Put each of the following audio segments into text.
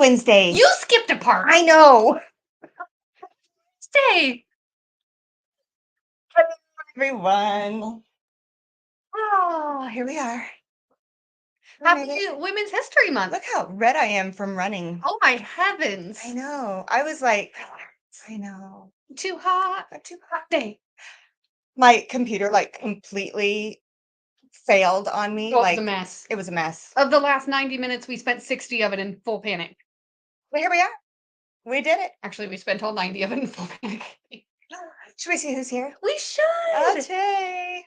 Wednesday. You skipped a part. I know. Stay. Hello, everyone. Oh, here we are. Happy Women's History Month. Look how red I am from running. Oh my heavens. I know. I was like, I know. Too hot. A too hot day. My computer like completely failed on me. Oh, like it was a mess. It was a mess. Of the last 90 minutes, we spent 60 of it in full panic. Well, here we are. We did it. Actually, we spent all 90 of it in full panic. Should we see who's here? We should. Okay.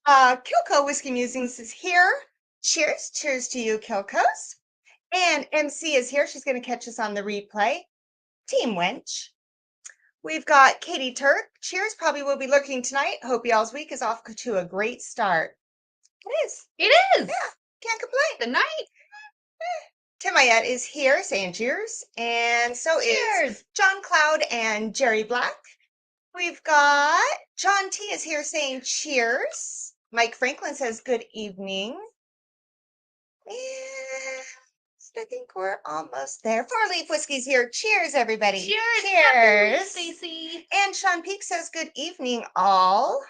Kilco Whiskey Musings is here. Cheers. Cheers to you, Kilcos. And MC is here. She's going to catch us on the replay. Team Wench. We've got Katie Turk. Cheers. Probably will be lurking tonight. Hope y'all's week is off to a great start. It is. It is. Yeah. Can't complain. The night. Timayette is here saying cheers. And so is John Cloud and Jerry Black. We've got John T is here saying cheers. Mike Franklin says good evening. And I think we're almost there. Four Leaf Whiskey's here. Cheers, everybody. Cheers. Cheers. Stacy. And Sean Peak says good evening, all.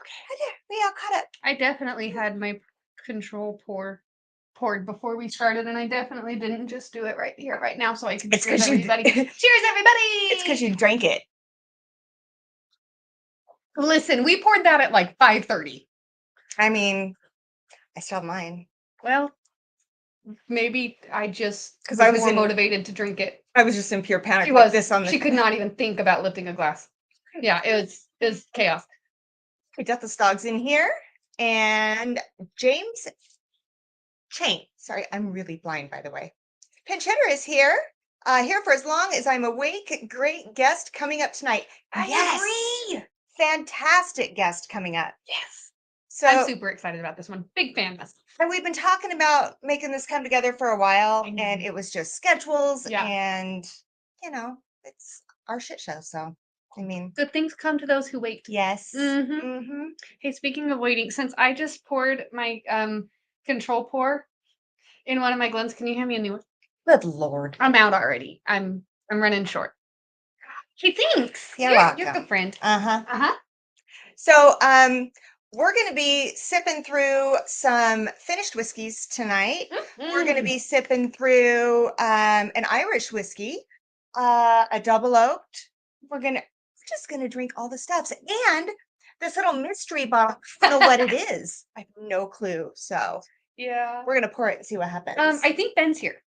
Okay, we all caught up. I definitely had my control poured before we started, and I definitely didn't just do it right here, right now, so I can cheers everybody. Cheers, everybody. It's because you drank it. Listen, we poured that at like 5:30. I mean, I still have mine. Well, maybe I just because I was more motivated to drink it. I was just in pure panic. She was. This on the she could not even think about lifting a glass. Yeah, it was chaos. We got the Stogs in here, and James Chain. Sorry, I'm really blind, by the way. Pinch Hitter is here. Here for as long as I'm awake. Great guest coming up tonight. I agree. Fantastic guest coming up. Yes. So I'm super excited about this one. Big fan. And we've been talking about making this come together for a while, and it was just schedules, and it's our shit show. So, I mean, good things come to those who wait. Yes. Hey, speaking of waiting, since I just poured my control pour in one of my Glens, can you hand me a new one? Good Lord. I'm out already. I'm running short. Hey, thanks. You're a good friend. So, we're going to be sipping through some finished whiskeys tonight. We're going to be sipping through an Irish whiskey, a double oaked. We're just going to drink all the stuffs. And this little mystery bottle, I don't know what it is. I have no clue. So, yeah, we're going to pour it and see what happens. I think Ben's here.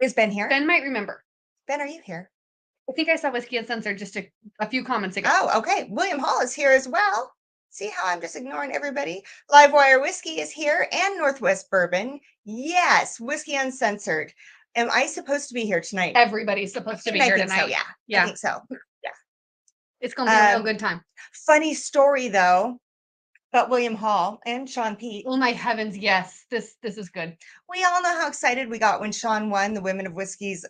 Is Ben here? Ben might remember. Ben, are you here? I think I saw Whiskey Uncensored just a few comments ago. Oh, okay. William Hall is here as well. See how I'm just ignoring everybody? Livewire Whiskey is here, and Northwest Bourbon. Yes, Whiskey Uncensored. Am I supposed to be here tonight? Everybody's supposed to be here tonight. So, yeah. I think so. Yeah. It's going to be a real good time. Funny story, though, about William Hall and Sean Pete. Oh, my heavens, yes. This is good. We all know how excited we got when Sean won the Women of Whiskey's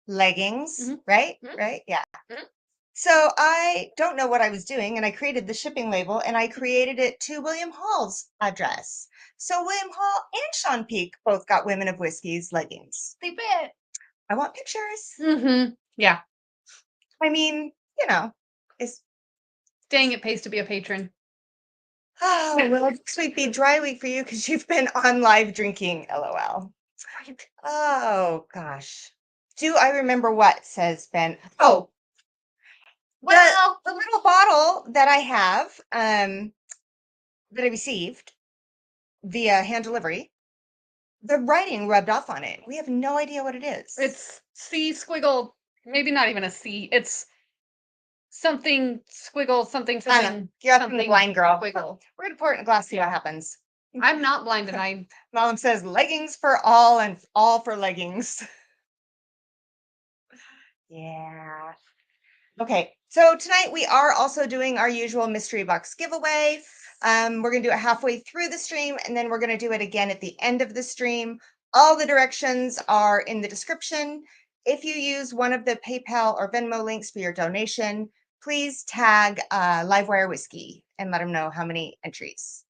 leggings, right? Right? Yeah. So I don't know what I was doing, and I created the shipping label, and I created it to William Hall's address. So William Hall and Sean Peak both got Women of Whiskey's leggings. They bet. I want pictures. Yeah. I mean, it's dang, it pays to be a patron. Oh, well, this week be dry week for you because you've been on live drinking, LOL. Oh, gosh. Do I remember what, says Ben? Oh, well, the little bottle that I have, that I received via hand delivery, the writing rubbed off on it. We have no idea what it is. It's C squiggle, maybe not even a C. It's something squiggle, something. You're something blind girl. Squiggle. We're gonna pour it in a glass, see what happens. I'm not blind, and Mom says leggings for all and all for leggings. Yeah. Okay, so tonight we are also doing our usual mystery box giveaway. We're going to do it halfway through the stream, and then we're going to do it again at the end of the stream. All the directions are in the description. If you use one of the PayPal or Venmo links for your donation, please tag Livewire Whiskey and let them know how many entries.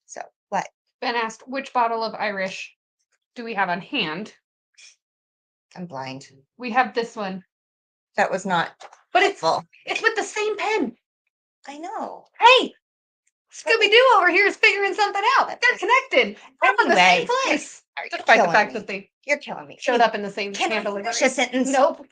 So, what? Ben asked, which bottle of Irish do we have on hand? I'm blind. We have this one. That was not But it's full. it's with the same pen. I know. Hey, Scooby-Doo over here is figuring something out. They're connected. They're in the same Anyway, place. You're Despite the killing fact me. that they You're killing me. showed up in the same Can I candle. finish a sentence? Nope.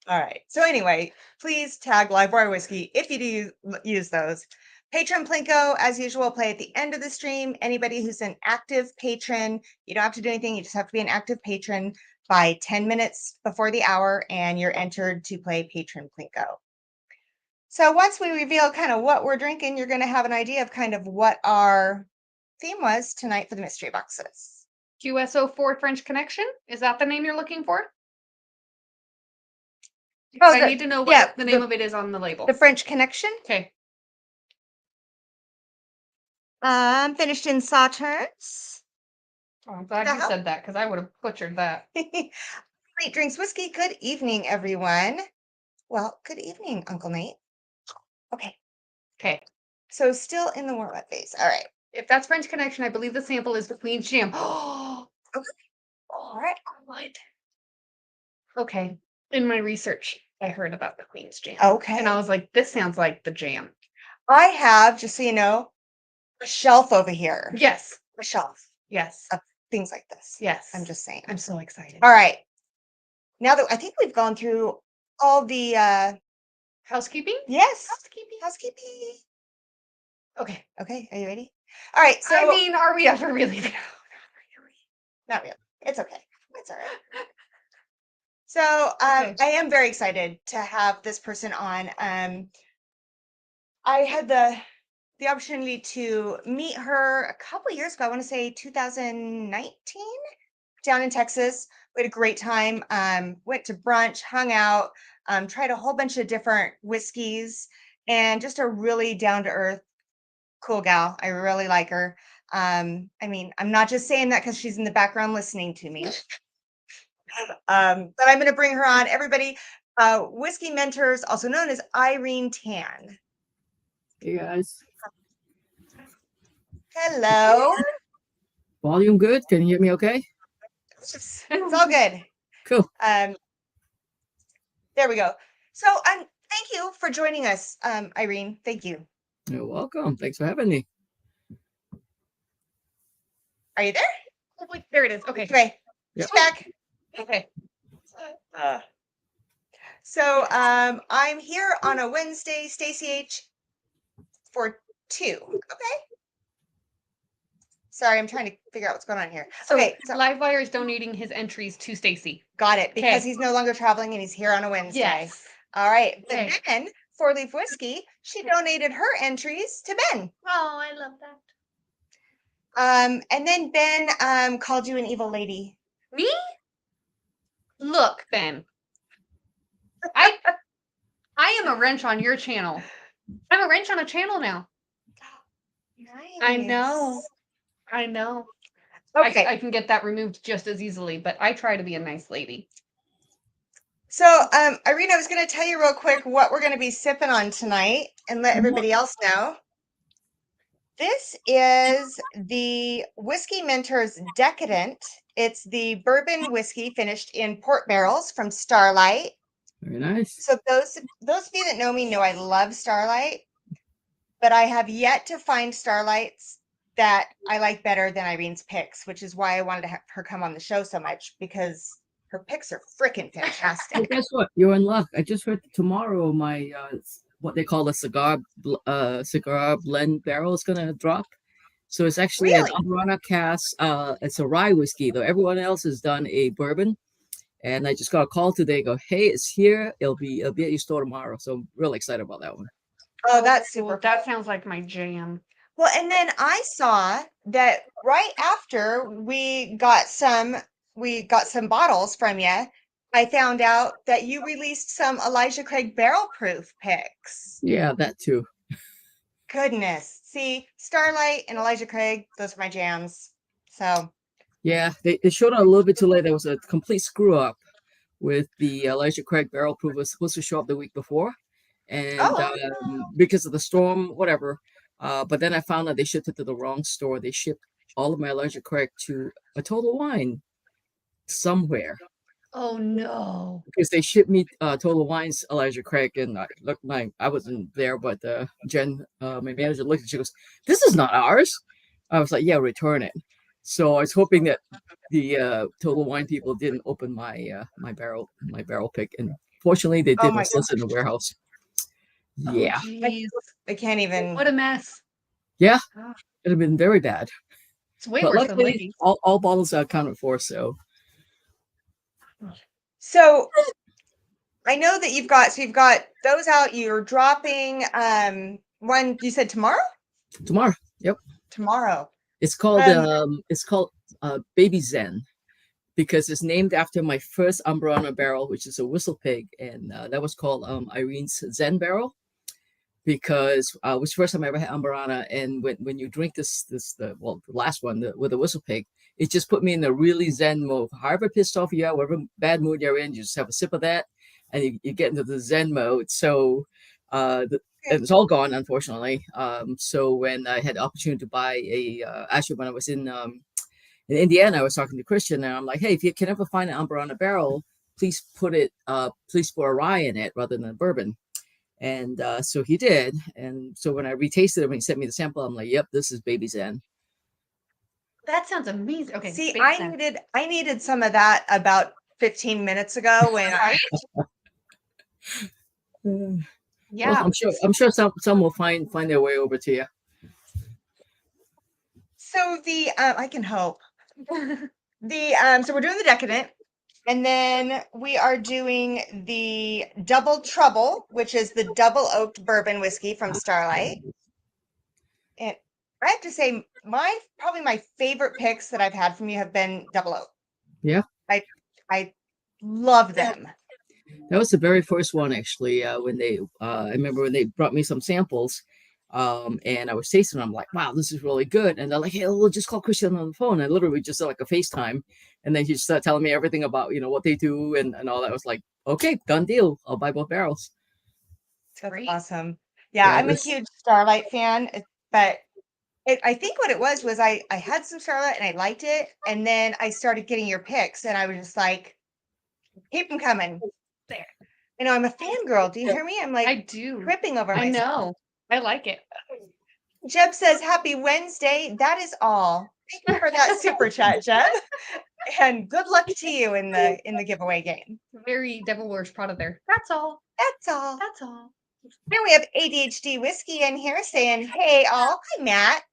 All right. So anyway, please tag Livewire Whiskey if you do use those. Patron Plinko, as usual, play at the end of the stream. Anybody who's an active patron, you don't have to do anything. You just have to be an active patron by 10 minutes before the hour, and you're entered to play Patron Plinko. So once we reveal kind of what we're drinking, you're going to have an idea of kind of what our theme was tonight for the mystery boxes. QSO4 French Connection? Is that the name you're looking for? Oh, I need to know what the name of it is on the label. The French Connection. Okay. Finished in Sauternes. Oh, I'm glad you said that because I would have butchered that. Nate Drinks Whiskey. Good evening, everyone. Well, good evening, Uncle Nate. Okay. Okay. So still in the warm-up phase. All right. If that's French Connection, I believe the sample is the Queen's Jam. Oh, Okay. All right. what? Okay. In my research, I heard about the Queen's Jam. Okay. And I was like, this sounds like the jam. I have, just so you know, a shelf over here. Yes. A shelf Yes. of things like this. Yes. I'm just saying. I'm so excited. All right. Now that I think we've gone through all the Housekeeping? yes. Housekeeping. Housekeeping. Okay. Okay. Are you ready? All right. So I mean, are we ever really there? not really. It's okay. It's all right. So Okay. I am very excited to have this person on. I had the opportunity to meet her a couple of years ago. I want to say 2019 down in Texas. We had a great time. Went to brunch, hung out, tried a whole bunch of different whiskeys, and just a really down to earth, cool gal. I really like her. I mean, I'm not just saying that because she's in the background listening to me. But I'm going to bring her on. Everybody, Whiskey Mentors, also known as Irene Tan. Hey guys. Hello. Volume good? Can you hear me okay? It's all good. Cool. There we go. So thank you for joining us, Irene. Thank you. You're welcome. Thanks for having me. Are you there? Oh, wait, there it is. Okay. Okay. Yep. She's back. Okay. So I'm here on a Wednesday, Stacy H for 2. Okay. Sorry, I'm trying to figure out what's going on here. So, Okay, so Livewire is donating his entries to Stacy. got it, because Okay. he's no longer traveling and he's here on a Wednesday. Yes. All right. But Okay. then Four Leaf Whiskey, she donated her entries to Ben. Oh, I love that. And then Ben called you an evil lady. Me? Look, Ben. I am a wrench on your channel. I'm a wrench on a channel now. Nice. I know. Okay. I can get that removed just as easily, but I try to be a nice lady. So, Irene, I was going to tell you real quick what we're going to be sipping on tonight and let everybody else know. This is the Whiskey Mentors Decadent. It's the bourbon whiskey finished in port barrels from Starlight. Very nice. So those of you that know me know I love Starlight, but I have yet to find Starlights that I like better than Irene's picks, which is why I wanted to have her come on the show so much, because her picks are freaking Well, fantastic. guess what? You're in luck. I just heard tomorrow my what they call a cigar blend barrel is gonna drop. So it's actually an Really? Amarana cask. It's a rye whiskey though. Everyone else has done a bourbon. And I just got a call today. Go, hey, it's here. It'll be at your store tomorrow. So I'm really excited about that one. Oh, that's super. That sounds like my jam. Well, and then I saw that right after we got some bottles from you, I found out that you released some Elijah Craig barrel proof picks. Yeah, that too. Goodness. See, Starlight and Elijah Craig, those are my jams. So Yeah, they showed up a little bit too late. There was a complete screw up with the Elijah Craig barrel proof. Was supposed to show up the week before, and because of the storm, whatever. But then I found out they shipped it to the wrong store. They shipped all of my Elijah Craig to a Total Wine. somewhere. Oh no. Because they shipped me Total Wine's Elijah Craig, and I wasn't there, but Jen, my manager, looked and she goes, "This is not ours." I was like, "Yeah, return it." So I was hoping that the Total Wine people didn't open my barrel pick, and fortunately they Oh did. I my still gosh. in the warehouse. Oh Yeah, jeez. I can't even. What a mess. yeah, Oh. it'd have been very bad. It's way But worse than luckily, Libby's. all bottles are accounted for. So So I know that you've got those out. You're dropping one. You said tomorrow. tomorrow, yep, Tomorrow. it's Um. called Baby Zen, because it's named after my first Amburana barrel, which is a whistle pig, and that was called Irene's Zen barrel, because it was the first time I ever had Amburana, and when you drink the last one with the whistle pig, it just put me in a really Zen mode. However pissed off you are, whatever bad mood you're in, you just have a sip of that, and you get into the Zen mode. So. And it's all gone, unfortunately. So when I had the opportunity to buy actually when I was in Indiana, I was talking to Christian, and I'm like, "Hey, if you can ever find an Amburana barrel, please put a rye in it rather than a bourbon." And so he did. And so when I retasted it, when he sent me the sample, I'm like, "Yep, this is Baby Zen." That sounds amazing. Okay. See, Baby Zen. I needed some of that about 15 minutes ago when I. Well, Yeah. I'm sure some will find their way over to you. So the I can hope. So we're doing the decadent, and then we are doing the double trouble, which is the double oaked bourbon whiskey from Starlight. And I have to say, probably my favorite picks that I've had from you have been double oak. Yeah, I love them. that was the very first one, actually. When they, I remember when they brought me some samples, and I was tasting them. I'm like, "Wow, this is really good." And they're like, "Hey, we'll just call Christian on the phone." And literally just like a FaceTime, and then he just started telling me everything about what they do and all that. I was like, "Okay, done deal. I'll buy both barrels." That's Great. awesome. Yeah, Yeah, I'm a huge Starlight fan, but I think what it was I had some Starlight and I liked it, and then I started getting your picks, and I was just like, keep them coming. There. I'm a fangirl. Do you hear me? I'm I like do. tripping over I myself. know. I like it. Jeb says, "Happy Wednesday." That is all. Thank you for that super chat, Jeb. And good luck to you in the giveaway game. Very Devil Wears Prada there. That's all. That's all. That's all. Then we have ADHD Whiskey in here saying, "Hey all." Hi, Matt.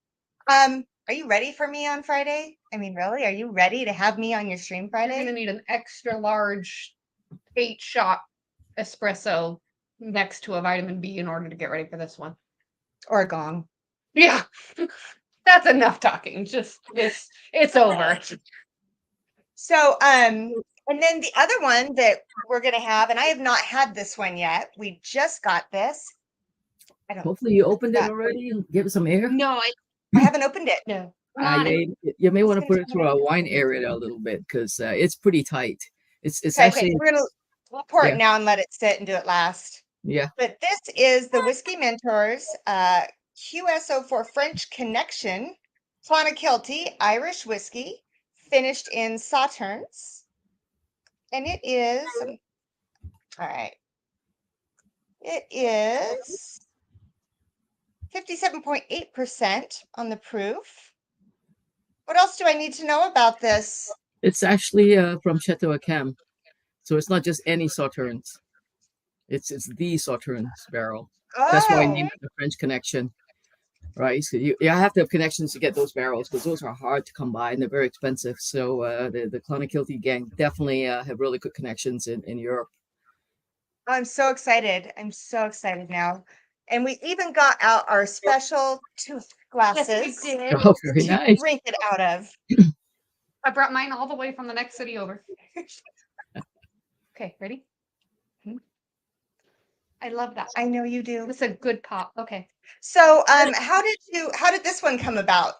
Are you ready for me on Friday? I mean, really? Are you ready to have me on your stream You're gonna Friday? need an extra large 8-shot espresso next to a vitamin B in order to get ready for this one. Or a gong? Yeah. That's enough talking. Just it's over. So, and then the other one that we're gonna have, and I have not had this one yet. We just got this. I don't. Hopefully, you opened it that. already and give it some air. No, I haven't opened it. no. Not You may It's want to gonna put take it a through minute. a wine area a little bit, because it's pretty tight. It's Okay, actually we'll pour yeah it now and let it sit and do it last. yeah. But this is the Whiskey Mentors QSO4 French Connection Clonakilty Irish whiskey, finished in Sauternes, and it is all right. It is 57.8% on the proof. What else do I need to know about this? It's actually from Chateau Cam, so it's not just any Sauternes. It's the Sauternes barrel. That's why I Oh, named it the French Connection, right? So you have to have connections to get those barrels, because those are hard to come by and they're very expensive. So the Clonakilty gang definitely have really good connections in Europe. I'm so excited. I'm so excited now. And we even got out our special tooth yes, glasses we did. Oh, very to nice. drink it out of. I brought mine all the way from the next city over. Okay, ready? I love that. I know you do. It's a good pop. Okay. So, how did this one come about?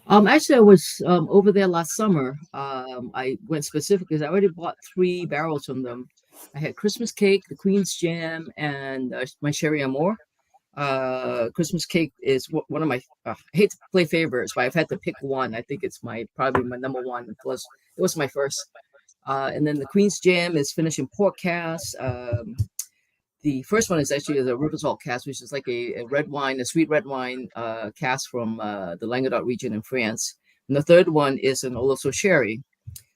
Actually, I was over there last summer. I went specifically because I already bought 3 barrels from them. I had Christmas cake, the Queen's Jam, and my Sherry Amour. Christmas cake is one of my. I hate to play favorites, but I've had to pick one. I think it's probably my number one. It was my first. And then the Queen's Jam is finishing pork cast. The first one is actually the river salt cast, which is like a red wine, a sweet red wine cast from the Languedoc region in France. And the third one is an Oloroso sherry.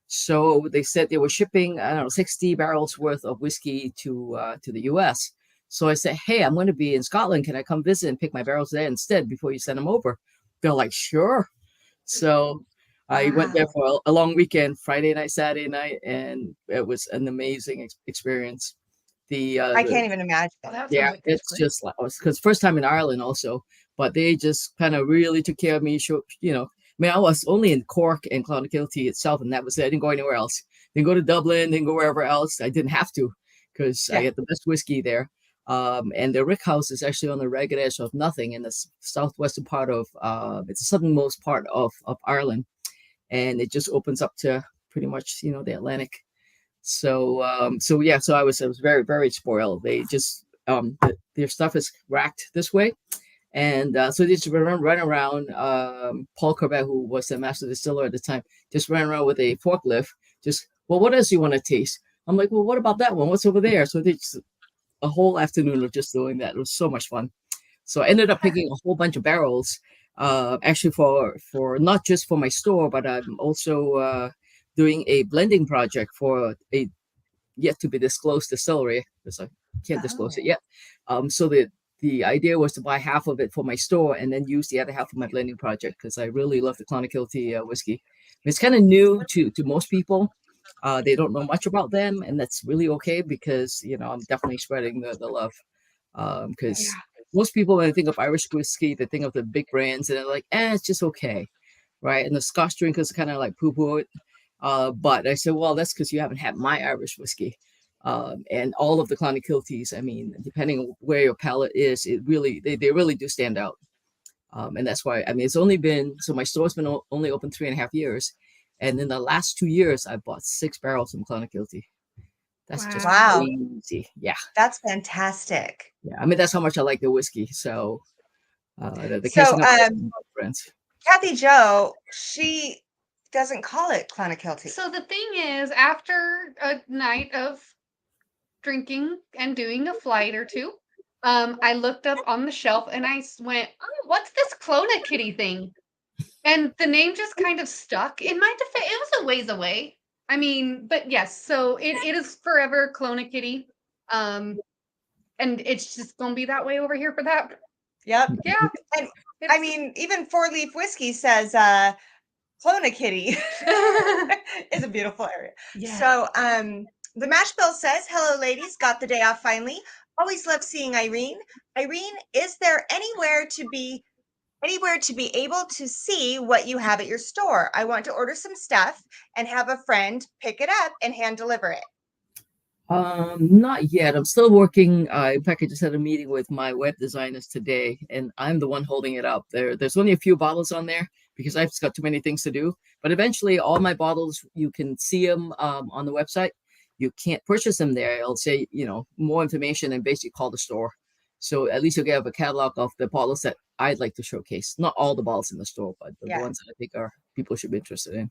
So they said they were shipping, I don't know, 60 barrels worth of whiskey to the U.S. So I said, hey, I'm going to be in Scotland. Can I come visit and pick my barrels there instead before you send them over? They're like, sure. So I went there for a long weekend, Friday night, Saturday night, and it was an amazing experience. I can't even imagine. Yeah, it's just like, because first time in Ireland also, but they just kind of really took care of me. I mean, I was only in Cork and Clonakilty itself, and that was it. I didn't go anywhere else. Didn't go to Dublin, didn't go wherever else. I didn't have to because I get the best whiskey there. And the Rick House is actually on the ragged edge of nothing in the southwestern part of, it's the southernmost part of Ireland. And it just opens up to pretty much, the Atlantic. So I was very, very spoiled. They just, their stuff is racked this way. And so they just run around. Paul Corbett, who was the master distiller at the time, just ran around with a forklift. Well, what else do you want to taste? I'm like, well, what about that one? What's over there? So they just a whole afternoon of just doing that. It was so much fun. So I ended up picking a whole bunch of barrels, actually for not just for my store, but I'm also doing a blending project for a yet to be disclosed distillery because I can't disclose it yet. So the idea was to buy half of it for my store and then use the other half for my blending project because I really love the Clonakilty whiskey. It's kind of new to most people. They don't know much about them, and that's really okay because I'm definitely spreading the love. Because most people, when they think of Irish whiskey, they think of the big brands, and they're like, it's just okay, right? And the Scotch drinkers kind of like poo-poo it. But I said, well, that's because you haven't had my Irish whiskey. And all of the Clonakilties, I mean, depending on where your palate is, they really do stand out. And that's why, I mean, it's only been, so my store's been only open 3.5 years. And in the last 2 years, I bought 6 barrels from Clonakilty. That's just crazy. Yeah. That's fantastic. Yeah. I mean, that's how much I like the whiskey. So, friends. Kathy Jo, she doesn't call it Clonakilty. So the thing is, after a night of drinking and doing a flight or two, I looked up on the shelf and I went, oh, what's this Clonakitty thing? And the name just kind of stuck. In my defense, it was a ways away. I mean, but yes, so it is forever Clonakitty. And it's just going to be that way over here for that. Yep. Yeah. And I mean, even 4 Leaf Whiskey says Clonakitty is a beautiful area. Yeah. So the mash bill says, hello, ladies. Got the day off finally. Always love seeing Irene. Irene, is there anywhere to be able to see what you have at your store? I want to order some stuff and have a friend pick it up and hand deliver it. Not yet. I'm still working. In fact, I just had a meeting with my web designers today, and I'm the one holding it up. There's only a few bottles on there because I've just got too many things to do. But eventually, all my bottles, you can see them on the website. You can't purchase them there. I'll say, more information and basically call the store. So at least you'll get a catalog of the bottles that I'd like to showcase. Not all the bottles in the store, but the ones that I think people should be interested in.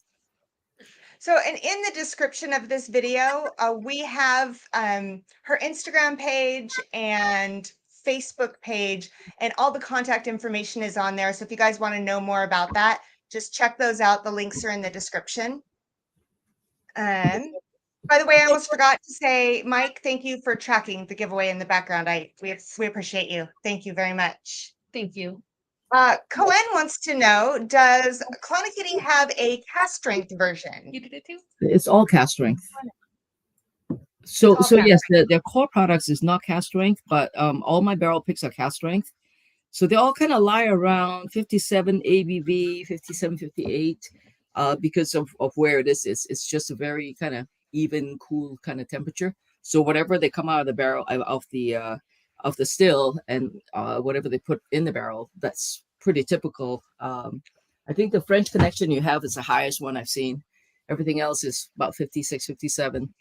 So, and in the description of this video, we have her Instagram page and Facebook page, and all the contact information is on there. So if you guys want to know more about that, just check those out. The links are in the description. By the way, I almost forgot to say, Mike, thank you for tracking the giveaway in the background. We appreciate you. Thank you very much. Thank you. Cohen wants to know, does Clonakitty have a cast strength version? You did it too? It's all cast strength. So yes, their core products is not cast strength, but all my barrel picks are cast strength. So they all kind of lie around 57 ABV, 57, 58, because of where it is. It's just a very kind of even, cool kind of temperature. So whatever they come out of the barrel of the still and whatever they put in the barrel, that's pretty typical. I think the French Connection you have is the highest one I've seen. Everything else is about 56, 57.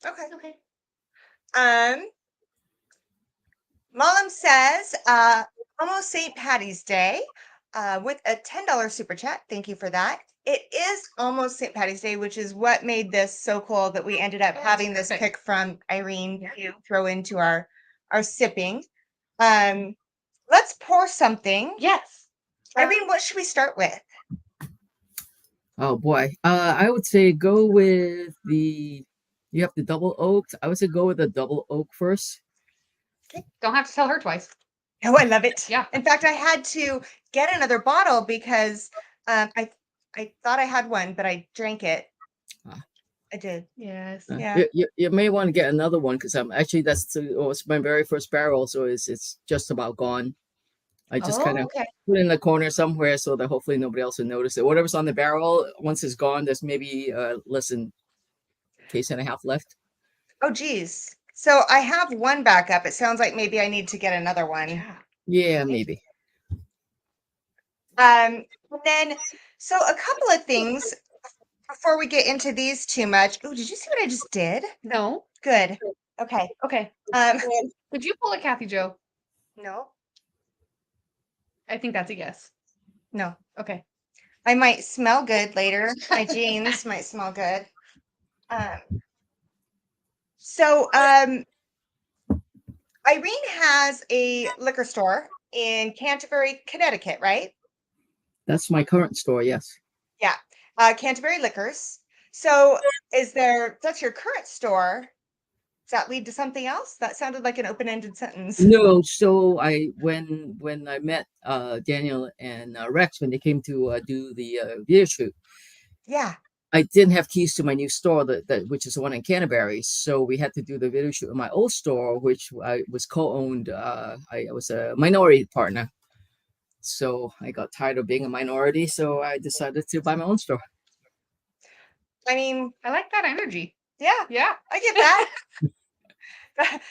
Okay. Malam says, almost St. Patty's Day with a $10 super chat. Thank you for that. It is almost St. Patty's Day, which is what made this so cool that we ended up having this perfect. pick from Irene to throw into our sipping. Let's pour something. Yes. Irene, what should we start with? Oh boy. I would say go with the. You have the double oak. I would say go with the double oak first. Don't have to tell her twice. Oh, I love it. Yeah. In fact, I had to get another bottle because I thought I had one, but I drank it. Ah. I did. Yes. Yeah. You may want to get another one because actually it's my very first barrel, so it's just about gone. I just kind of okay. put it in the corner somewhere so that hopefully nobody else will notice it. Whatever's on the barrel, once it's gone, there's maybe less than case and a half left. Oh, geez. So I have one backup. It sounds like maybe I need to get another one. Yeah, maybe. And then, so a couple of things before we get into these too much. Oh, did you see what I just did? No. Good. Okay. Okay. Um, Could you pull a Kathy Joe? no, I think that's a yes. no. Okay. I might smell good later. My jeans might smell good. So Irene has a liquor store in Canterbury, Connecticut, right? That's my current store, yes. Yeah. Canterbury Liquors. So that's your current store? Does that lead to something else? That sounded like an open-ended sentence. No, so when I met Daniel and Rex when they came to do the video shoot, Yeah. I didn't have keys to my new store that which is the one in Canterbury, so we had to do the video shoot in my old store, which I was co-owned. I was a minority partner, so I got tired of being a minority, so I decided to buy my own store. I mean, I like that energy. yeah, Yeah. I get that.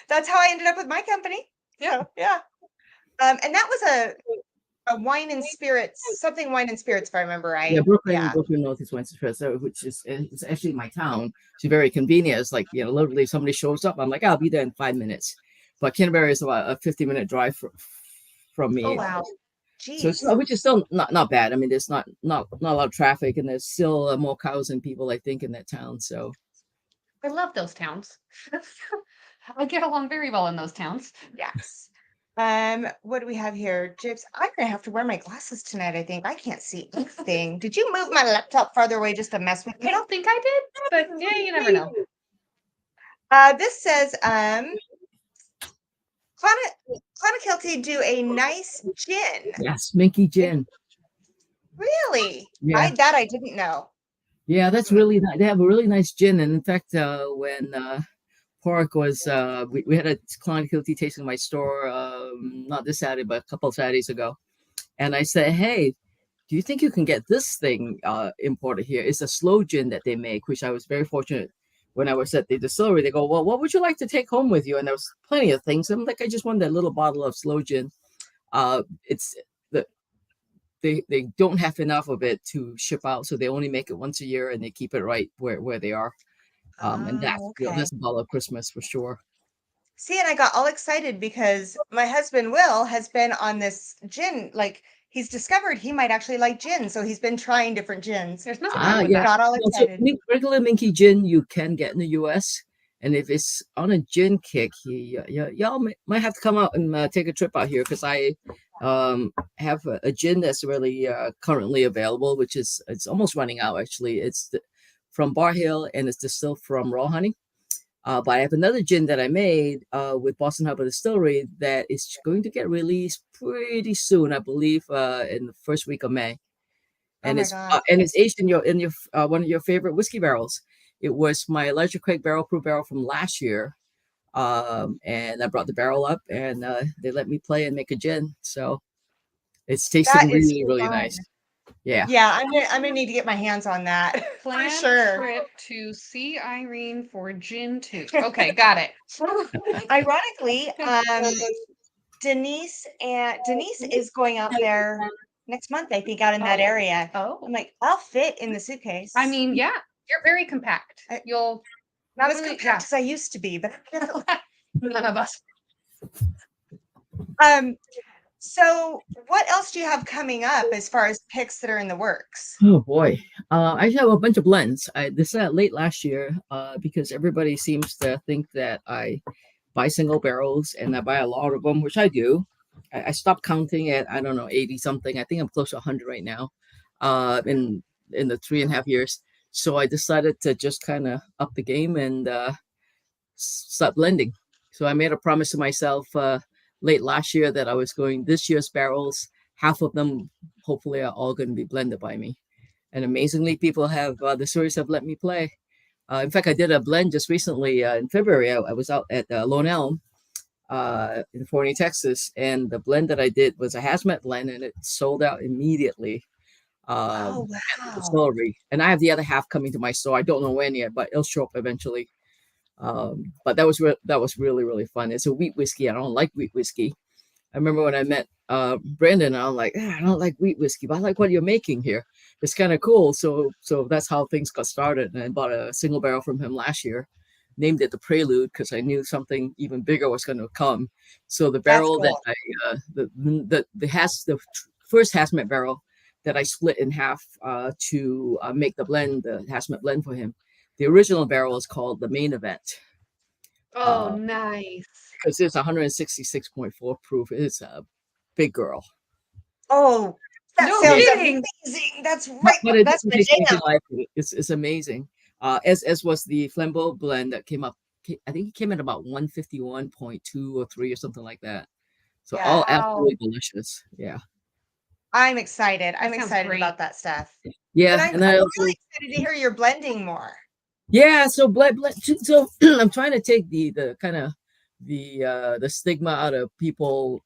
That's how I ended up with my company. Yeah. So, yeah. And that was a wine and spirits, something wine and spirits, if I remember right. Yeah, Brooklyn, Yeah. Brooklyn North is Winchester, which is it's actually my town. It's very convenient. It's like literally if somebody shows up, I'm like, I'll be there in 5 minutes. But Canterbury is about a 50-minute drive from me. Oh wow. So Jeez. which is still not bad. I mean, there's not a lot of traffic, and there's still more cows than people I think in that town. So I love those towns. I get along very well in those towns. Yes. What do we have here? Jibs. I'm gonna have to wear my glasses tonight, I think. I can't see anything. Did you move my laptop farther away just to mess with I me? don't think I did, but yeah, you never know. This says Clonakilty do a nice gin. yes, Minky Gin. Really? Yeah. I didn't know. Yeah, that's really nice. They have a really nice gin, and in fact, when Park was we had a Clonakilty tasting in my store not this Saturday, but a couple of Saturdays ago, and I said, hey, do you think you can get this thing imported here? It's a slow gin that they make, which I was very fortunate when I was at the distillery. They go, well, what would you like to take home with you? And there was plenty of things. I'm like, I just wanted that little bottle of slow gin. It's the they don't have enough of it to ship out, so they only make it once a year, and they keep it right where they are. And that's okay. that's a bottle of Christmas for sure. See, and I got all excited because my husband Will has been on this gin, like he's discovered he might actually like gin, so he's been trying different gins. There's nothing Ah, wrong with yeah. that. Got all Well, so excited. regular Minky gin you can get in the U.S. And if it's on a gin kick, y'all might have to come out and take a trip out here because I have a gin that's really currently available, which is it's almost running out actually. It's from Bar Hill and it's distilled from raw honey. But I have another gin that I made with Boston Harbor Distillery that is going to get released pretty soon, I believe, in the first week of May. And my it's gosh. and it's aged in your one of your favorite whiskey barrels. It was my Elijah Craig barrel proof barrel from last year, and I brought the barrel up, and they let me play and make a gin. So it's tasting That is really fun. nice. Yeah. Yeah, I'm gonna need to get my hands on that for Plan sure. trip to see Irene for gin too. Okay, got it. Ironically, Denise is going out there next month, I think, out in that area. Oh, I'm like, I'll fit in the suitcase. I mean, yeah, you're very compact. You'll not as really- compact as I used to be, but none of us. Um, so what else do you have coming up as far as picks that are in the works? Oh boy. I have a bunch of blends. I decided late last year because everybody seems to think that I buy single barrels and I buy a lot of them, which I do. I stopped counting at, I don't know, 80 something. I think I'm close to 100 right now in the 3.5 years. So I decided to just kind of up the game and start blending. So I made a promise to myself late last year that I was going this year's barrels, half of them hopefully are all going to be blended by me. And amazingly, people have the series have let me play. In fact, I did a blend just recently in February. I was out at Lone Elm in Forney, Texas, and the blend that I did was a hazmat blend, and it sold out immediately Oh, at the wow. distillery. And I have the other half coming to my store. I don't know when yet, but it'll show up eventually. But that was really really fun. It's a wheat whiskey. I don't like wheat whiskey. I remember when I met Brandon, I was like, I don't like wheat whiskey, but I like what you're making here. It's kind of cool. So that's how things got started. And I bought a single barrel from him last year, named it the Prelude because I knew something even bigger was going to come. So the That's barrel that cool. I the first hazmat barrel that I split in half to make the blend, the hazmat blend for him. The original barrel is called the Main Event Oh, nice. because it's 166.4 proof. It's a big girl. Oh, that No sounds kidding. amazing. That's But right. it That's doesn't my taste jam. anything like it. It's amazing. As was the Flambeau blend that came up. I think it came in about 151.2 or 3 or something like that. So Yeah, all Wow. absolutely delicious. Yeah. I'm excited. I'm That sounds excited great. about that stuff. And Yeah. I'm And I really also excited to hear you're blending more. yeah, so so I'm trying to take the kind of the stigma out of people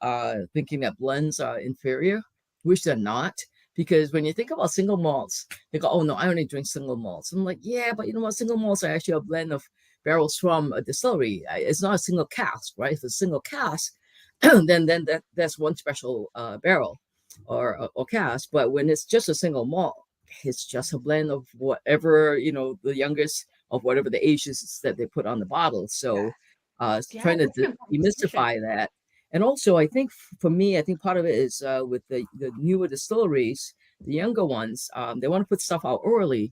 thinking that blends are inferior, which they're not. Because when you think about single malts, they go, "Oh no, I only drink single malts." I'm like, "Yeah, but you know what? Single malts are actually a blend of barrels from a distillery. It's not a single cask, right? If it's a single cask, then that's one special barrel or cask. But when it's just a single malt, it's just a blend of whatever the youngest of whatever the age is that they put on the bottle. So Yeah, trying to that's an important distinction. demystify that. And also, I think for me, I think part of it is with the newer distilleries, the younger ones, they want to put stuff out early.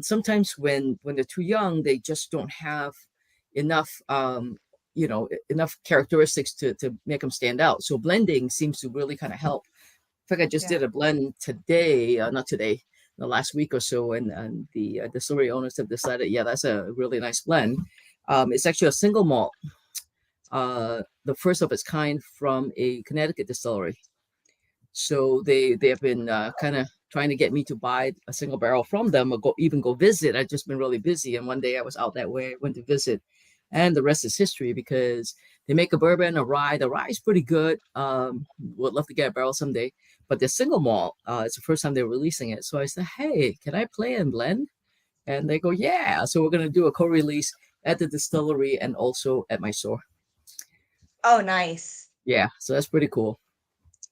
Sometimes when they're too young, they just don't have enough, enough characteristics to make them stand out. So blending seems to really kind of help. In fact, I just Yeah. did a blend today, not today, the last week or so, and the distillery owners have decided, yeah, that's a really nice blend. It's actually a single malt, the first of its kind from a Connecticut distillery. So they have been kind of trying to get me to buy a single barrel from them or go visit. I've just been really busy, and one day I was out that way. I went to visit, and the rest is history because they make a bourbon, a rye. The rye is pretty good. Would love to get a barrel someday, but the single malt, it's the first time they're releasing it. So I said, hey, can I play and blend? And they go, yeah. So we're gonna do a co-release at the distillery and also at my store. Oh, nice. Yeah, so that's pretty cool.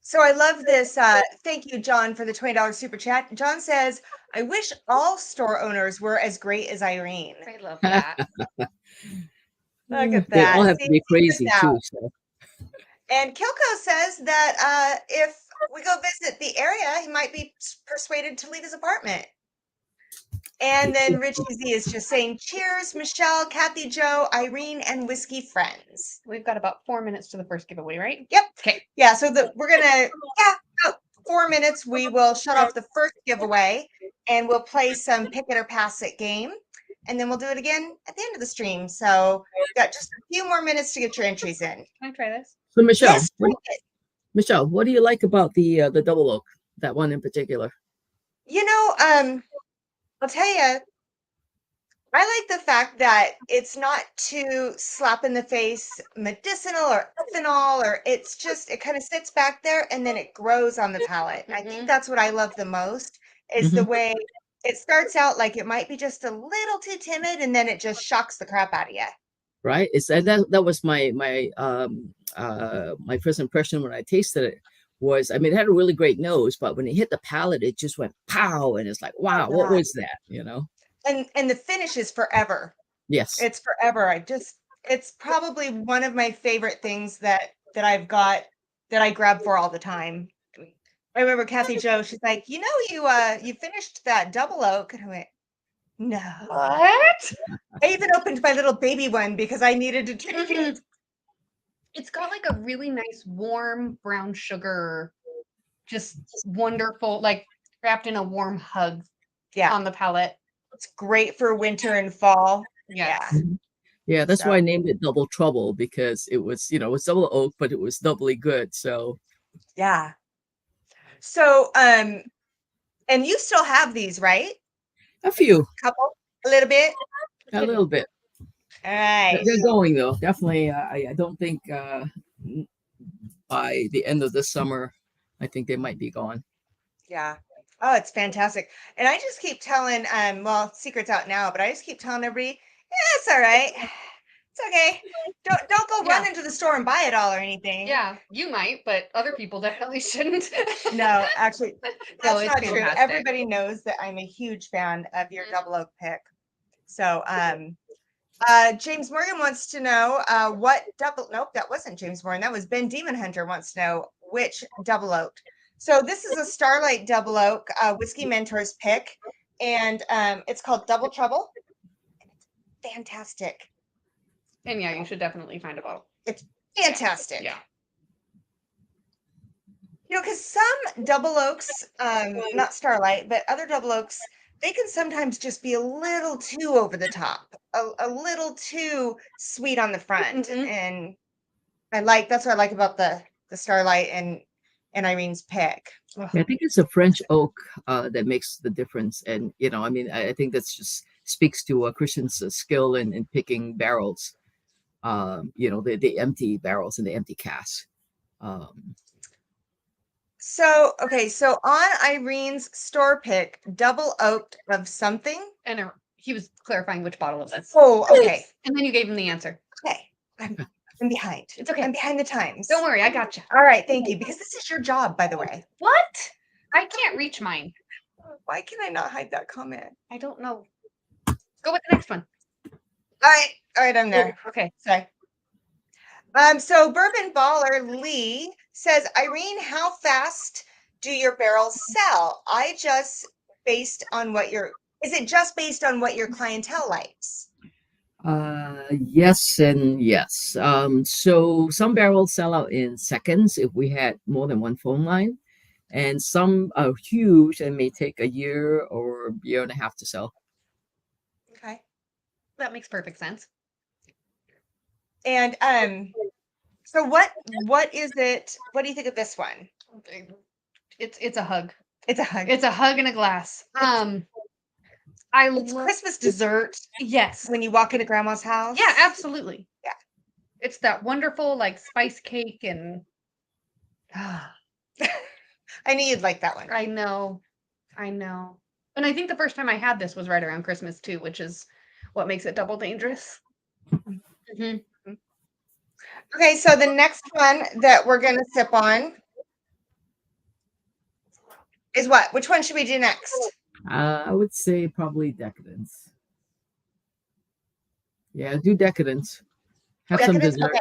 So I love this. Thank you, John, for the $20 super chat. John says, I wish all store owners were as great as Irene. I love that. Look at They all that. have to See, be secrets crazy out. too. So And Kilko says that if we go visit the area, he might be persuaded to leave his apartment. And then Richie Z is just saying, cheers, Michelle, Kathy Joe, Irene, and Whiskey Friends. We've got about 4 minutes to the first giveaway, right? Yep. Okay. Yeah, so we're gonna, about 4 minutes, we will shut off the first giveaway and we'll play some pick it or pass it game. And then we'll do it again at the end of the stream. So we've got just a few more minutes to get your entries in. Can I try this? so Michelle, Yes, drink it. Michelle, what do you like about the double oak? That one in particular. You know, I'll tell you, I like the fact that it's not too slap in the face medicinal or ethanol, or it's just, it kind of sits back there and then it grows on the palate. And I think that's what I love the most is the Mhm. way it starts out like it might be just a little too timid and then it just shocks the crap out of you. Right? It's and that was my first impression when I tasted it was I mean it had a really great nose, but when it hit the palate, it just went pow, and it's like, Oh wow, what God. was that? And the finish is forever. Yes. It's forever. It's probably one of my favorite things that that I've got that I grab for all the time. I remember Kathy Joe, she's like, you finished that double oak. And I went, no. What? I even opened my little baby one because I needed to drink it. It's got like a really nice warm brown sugar, just wonderful, like wrapped in a warm hug on the palate. It's great for winter and fall. Yes. Yeah. Yeah, that's why I named it Double Trouble, because it was, it was double oak, but it was doubly good. So yeah. So and you still have these, right? a few. A little bit. A little bit. All right. They're going though. Definitely. I don't think by the end of this summer, I think they might be gone. Yeah. Oh, it's fantastic. And I just keep telling, well, secret's out now, but I just keep telling everybody, yeah, it's all right. It's okay. Don't go run into the store and buy it all or anything. Yeah, you might, but other people definitely shouldn't. No, actually, that's not true. Fantastic. Everybody knows that I'm a huge fan of your double oak pick. So, James Morgan wants to know nope, that wasn't James Morgan. That was Ben Demon Hunter wants to know which double oak. So this is a Starlight double oak Whiskey Mentors pick, and it's called Double Trouble. It's fantastic. And yeah, you should definitely find a bottle. It's fantastic. Yeah. Because some double oaks, not Starlight, but other double oaks, they can sometimes just be a little too over the top, a little too sweet on the front. And that's what I like about the Starlight and Irene's pick. Yeah, I think it's a French oak that makes the difference. And, I think that's just speaks to Christian's skill in picking barrels, the empty barrels and the empty casks. So on Irene's store pick, double oaked of something. And he was clarifying which bottle it was. Oh, okay. And then you gave him the answer. Okay. I'm behind. It's okay. I'm behind the times. Don't worry, I got you. All right, thank you. Because this is your job, by the way. What? I can't reach mine. Why can I not hide that comment? I don't know. Go with the next one. All right, I'm there. Oh, okay. Sorry. So Bourbon Baller Lee says, Irene, how fast do your barrels sell? Is it just based on what your clientele likes? Yes and yes. So some barrels sell out in seconds if we had more than one phone line, and some are huge and may take a year or year and a half to sell. Okay. That makes perfect sense. And so what is it? What do you think of this one? It's a hug. It's a hug. It's a hug in a glass. It's Christmas dessert. Yes. When you walk into grandma's house. Yeah, absolutely. Yeah. It's that wonderful like spice cake and I knew you'd like that one. I know. And I think the first time I had this was right around Christmas too, which is what makes it double dangerous. Mm-hmm. Okay, so the next one that we're going to sip on is what? Which one should we do next? I would say probably Decadence. Yeah, do Decadence. Have some dessert. Okay.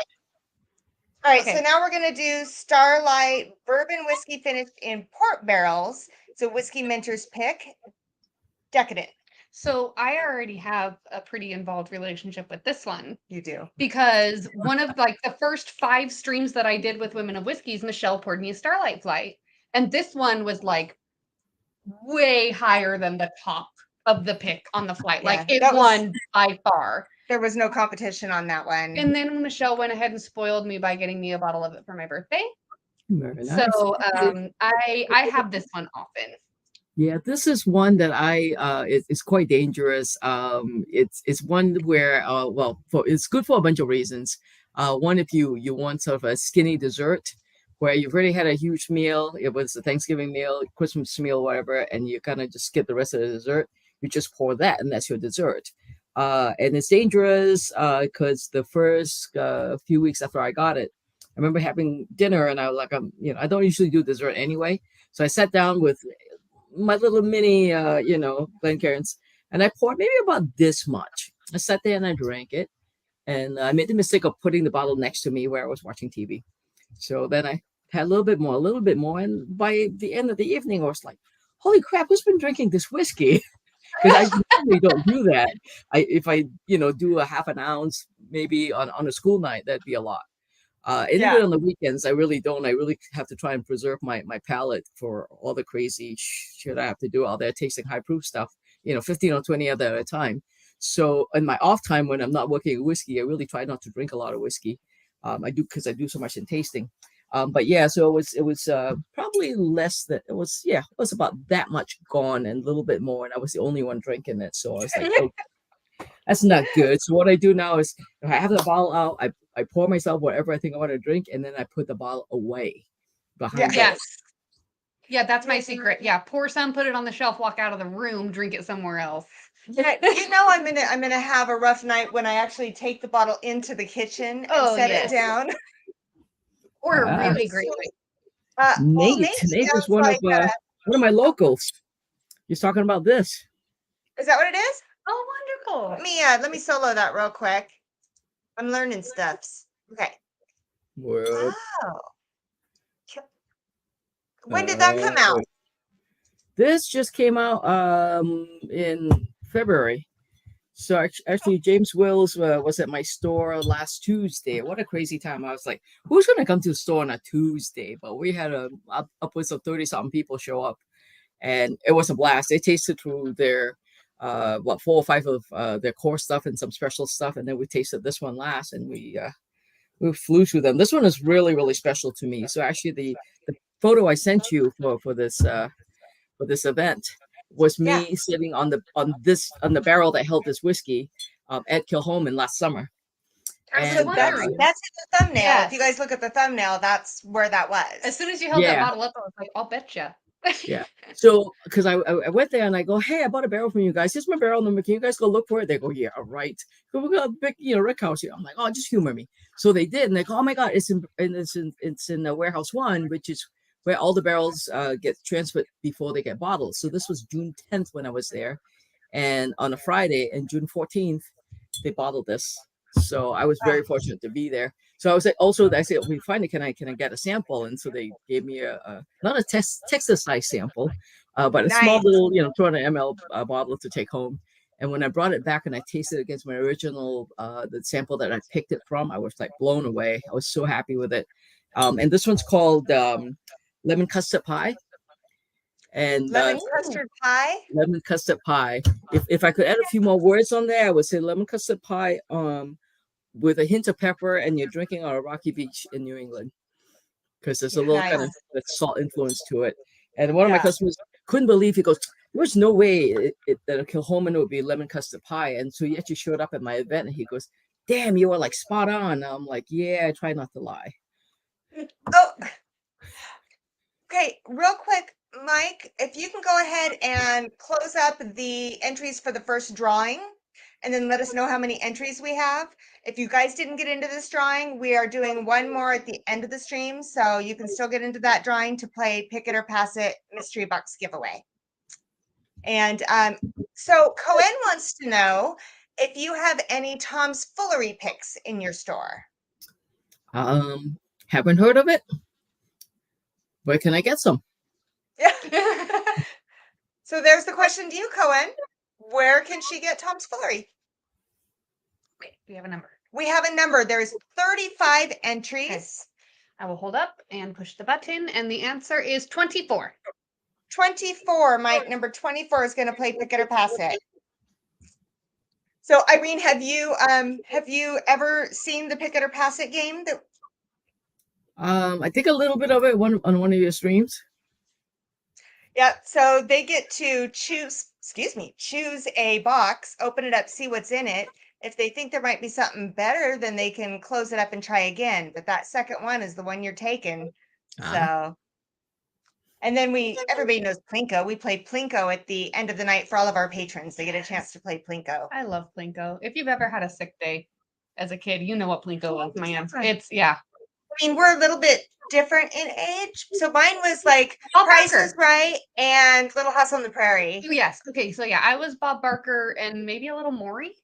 All right, so now we're going to do Starlight Bourbon Whiskey finished in port barrels. It's a Whiskey Mentors pick. Decadent. So I already have a pretty involved relationship with this one. You do. Because one of like the first 5 streams that I did with Women of Whiskeys, Michelle poured me a Starlight flight. And this one was like way higher than the top of the pick on the flight. Yeah, like it won by far. There was no competition on that one. And then Michelle went ahead and spoiled me by getting me a bottle of it for my birthday. Very nice. So I have this one often. Yeah, this is one that it's quite dangerous. It's one where it's good for a bunch of reasons. One, if you want sort of a skinny dessert where you've already had a huge meal, it was a Thanksgiving meal, Christmas meal, whatever, and you kind of just skip the rest of the dessert. You just pour that, and that's your dessert. And it's dangerous because the first few weeks after I got it, I remember having dinner, and I was like, I don't usually do dessert anyway, so I sat down with my little mini, Glencairns, and I poured maybe about this much. I sat there and I drank it, and I made the mistake of putting the bottle next to me where I was watching TV. So then I had a little bit more. And by the end of the evening, I was like, holy crap, who's been drinking this whiskey? Because I normally don't do that. If I do a half an ounce maybe on a school night, that'd be a lot. And Yeah. even on the weekends, I really don't. I really have to try and preserve my palate for all the crazy shit I have to do out there, tasting high proof stuff, 15 or 20 of that at a time. So in my off time when I'm not working with whiskey, I really try not to drink a lot of whiskey. I do because I do so much in tasting. But yeah, so it was probably less than it was about that much gone and a little bit more, and I was the only one drinking it. So I was like, oh, that's not good. So what I do now is if I have the bottle out, I pour myself whatever I think I want to drink, and then I put the bottle away behind Yeah. it. Yes. Yeah, that's my secret. Yeah, pour some, put it on the shelf, walk out of the room, drink it somewhere else. Yeah, I'm gonna have a rough night when I actually take the bottle into the kitchen and Oh, set yes. it down. Or a Ah. really great way. Well, Nate was sounds one like, one of my locals. He's talking about this. is that what it is? Oh, wonderful. Let me solo that real quick. I'm learning stuffs. Okay. Word. Oh. When did that come out? This just came out in February. So actually, James Wills was at my store last Tuesday. What a crazy time! I was like, "Who's gonna come to the store on a Tuesday?" But we had upwards of 30-something people show up, and it was a blast. They tasted through their 4 or 5 of their core stuff and some special stuff, and then we tasted this one last, and we flew through them. This one is really really special to me. So actually, the photo I sent you for this event was me sitting on the barrel that held this whiskey at Kilhoman last summer. So And that's in the thumbnail. Yes. If you guys look at the thumbnail, that's where that was. As soon as you held that bottle up, I was like, I'll betcha. Yeah. So because I went there and I go, hey, I bought a barrel from you guys. Here's my barrel number. Can you guys go look for it? They go, yeah, all right. So we got a big, Rick house here. I'm like, oh, just humor me. So they did, and they go, oh my god, it's in warehouse 1, which is where all the barrels get transferred before they get bottled. So this was June 10th when I was there, and on a Friday, and June 14th, they bottled this. So I was very fortunate to be there. So I was like, also, I said, we finally can I get a sample? And so they gave me a not a Texas size sample, but a small little 200 ml bottle to take home. And when I brought it back and I tasted it against my original the sample that I picked it from, I was like blown away. I was so happy with it. And this one's called lemon custard pie. And lemon custard pie. Lemon custard pie. If I could add a few more words on there, I would say lemon custard pie with a hint of pepper, and you're drinking on a rocky beach in New England, because there's a little kind of salt influence to it. And one of my customers couldn't believe, he goes, there's no way that a Kilhoman would be lemon custard pie. And so he actually showed up at my event and he goes, damn, you were like spot on. And I'm like, yeah, I try not to lie. Oh, okay, real quick, Mike, if you can go ahead and close up the entries for the first drawing, and then let us know how many entries we have. If you guys didn't get into this drawing, we are doing one more at the end of the stream, so you can still get into that drawing to play Pick It or Pass It Mystery Box giveaway. And so Cohen wants to know if you have any Tom's Foolery picks in your store. Haven't heard of it. Where can I get some? Yeah. So there's the question to you, Cohen. Where can she get Tom's Foolery? Wait, we have a number. We have a number. There's 35 entries. Okay. I will hold up and push the button, and the answer is 24. 24, Mike. Number 24 is going to play Pick It or Pass It. So, Irene, have you ever seen the Pick It or Pass It game? I think a little bit of it on one of your streams. Yeah, so they get to choose a box, open it up, see what's in it. If they think there might be something better, then they can close it up and try again. But that second one is the one you're taking. So, and then everybody knows Plinko. We play Plinko at the end of the night for all of our patrons. They get a chance to play Plinko. I love Plinko. If you've ever had a sick day as a kid, you know what Plinko is, man. It's, I mean, we're a little bit different in age. So mine was like Bob Price Barker. is Right and Little House on the Prairie. Yes. Okay. So I was Bob Barker and maybe a little Maury.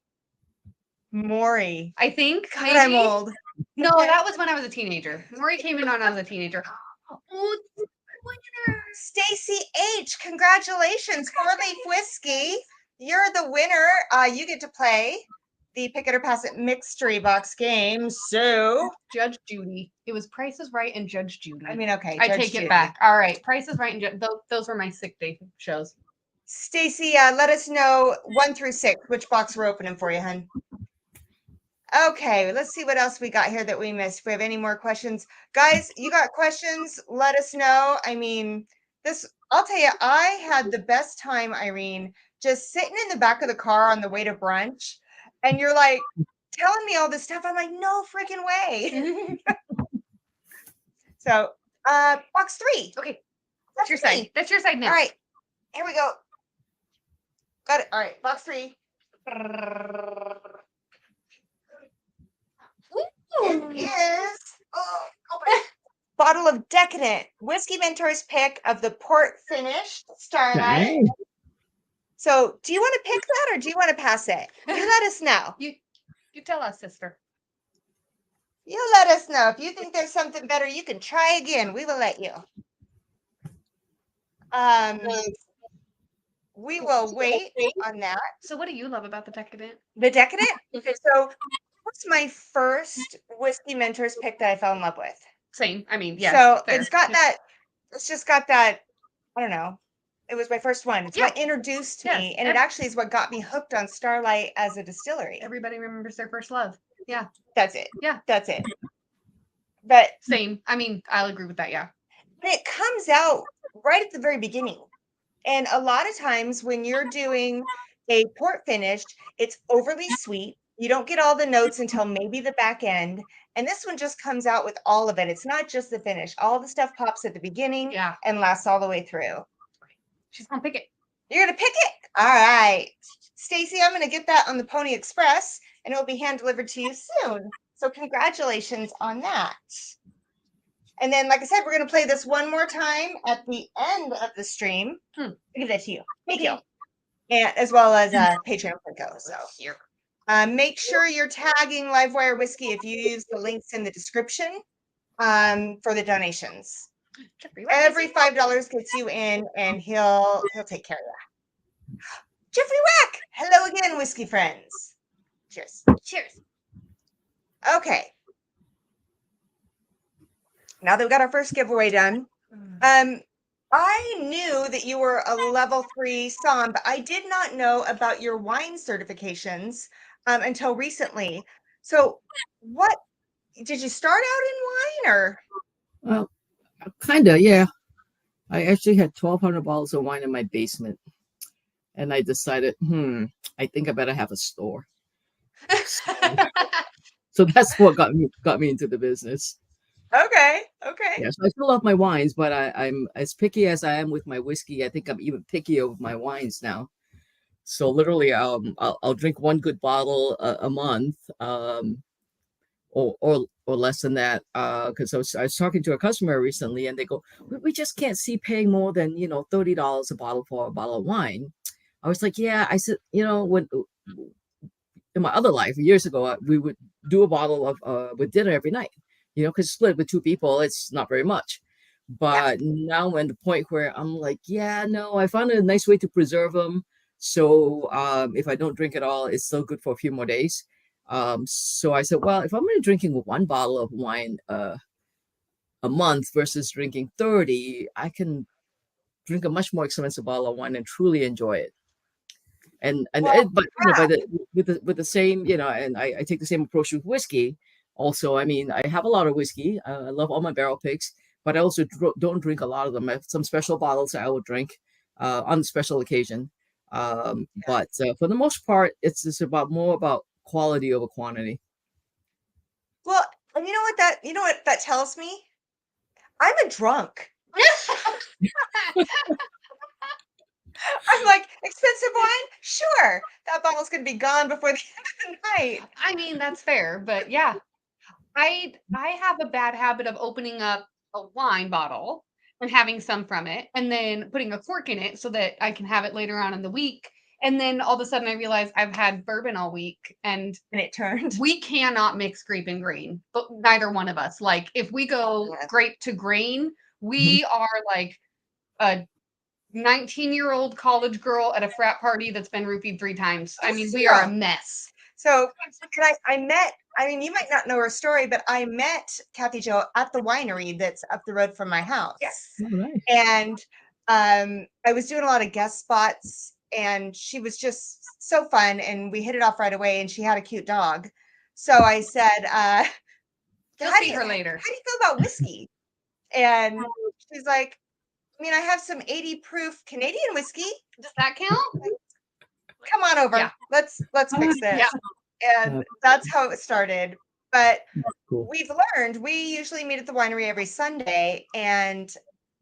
Maury. I think. God, maybe. I'm old. No, that was when I was a teenager. Maury came in when I was a teenager. Oh, winner. Stacy H, congratulations. 4-Leaf Whiskey. You're the winner. You get to play the Pick It or Pass It mystery box game. So, Judge Judy. It was Price is Right and Judge Judy. I mean, okay. I Judge take Judy. it back. All right. Price is Right and those were my sick day shows. Stacy, let us know 1 through 6 which box we're opening for you, hun. Okay, let's see what else we got here that we missed. If we have any more questions, guys, you got questions? Let us know. I mean, I'll tell you, I had the best time, Irene, just sitting in the back of the car on the way to brunch, and you're like telling me all this stuff. I'm like, no freaking way. So, box 3. Okay. That's That's your me. side. That's your side now. All right, here we go. Got it. All right, box 3. It is bottle of Decadent Whiskey Mentor's pick of the port finished Starlight. Dang. So, do you want to pick that or do you want to pass it? You let us know. You tell us, sister. You let us know. If you think there's something better, you can try again. We will let you. We will wait on that. So what do you love about the Decadent? The Decadent? Okay, so what's my first Whiskey Mentors pick that I fell in love with? Same. I mean, yeah. So fair. it's just got that, I don't know. It was my first one. It's what introduced me, and it actually is what got me hooked on Starlight as a distillery. Everybody remembers their first love. Yeah. That's it. Yeah. That's it. But Same. I mean, I'll agree with that. Yeah. it comes out right at the very beginning. And a lot of times when you're doing a port finished, it's overly sweet. You don't get all the notes until maybe the back end. And this one just comes out with all of it. It's not just the finish. All the stuff pops at the beginning and lasts all the way through. She's going to pick it. You're going to pick it? All right. Stacy, I'm going to get that on the Pony Express and it will be hand delivered to you soon. So congratulations on that. And then, like I said, we're going to play this one more time at the end of the stream. I'll give that to you. Thank you. And as well as Patreon Plinko. So here. Make sure you're tagging Livewire Whiskey if you use the links in the description for the donations. Every $5 gets you in, and he'll take care of that. Jeffrey Wack, hello again, whiskey friends. Cheers. Cheers. Okay. Now that we got our first giveaway done, I knew that you were a level 3 Somm, but I did not know about your wine certifications until recently. So, what did you start out in wine, or? Well, kind of, yeah. I actually had 1,200 bottles of wine in my basement, and I decided, I think I better have a store. So that's what got me into the business. Okay. Yeah, so I still love my wines, but I'm as picky as I am with my whiskey. I think I'm even pickier with my wines now. So literally, I'll drink one good bottle a month, or less than that. Because I was talking to a customer recently, and they go, "We just can't see paying more than $30 a bottle for a bottle of wine." I was like, "Yeah." I said, when in my other life years ago, we would do a bottle of with dinner every night. Because split with 2 people, it's not very much. But now I'm at the point where I'm like, yeah, no, I found a nice way to preserve them. So if I don't drink at all, it's still good for a few more days. So I said, well, if I'm only drinking 1 bottle of wine a month versus drinking 30, I can drink a much more expensive bottle of wine and truly enjoy it. With the same, and I take the same approach with whiskey. Also, I mean, I have a lot of whiskey. I love all my barrel picks, but I also don't drink a lot of them. I have some special bottles that I will drink on special occasion. But for the most part, it's just more about quality over quantity. Well, and you know what that tells me? I'm a drunk. I'm like, expensive wine? Sure. That bottle's going to be gone before the end of the night. I mean, that's fair, but yeah. I have a bad habit of opening up a wine bottle and having some from it and then putting a cork in it so that I can have it later on in the week And then all of a sudden I realized I've had bourbon all week and it turned. we cannot mix grape and grain, but neither one of us. Like if we go grape to grain, we are like a 19-year-old college girl at a frat party that's been roofied 3 times. I mean, we are a mess. So I met, I mean, you might not know her story, but I met Kathy Jo at the winery that's up the road from my house. Yes. Oh, nice. And I was doing a lot of guest spots, and she was just so fun, and we hit it off right away, and she had a cute dog. So I said, You'll see her later. How do you feel about whiskey? And she's like, I mean, I have some 80 proof Canadian whiskey. Does that count? Come on over. Yeah. Let's fix this. Yeah. And that's how it started. But Cool. we've learned, we usually meet at the winery every Sunday, and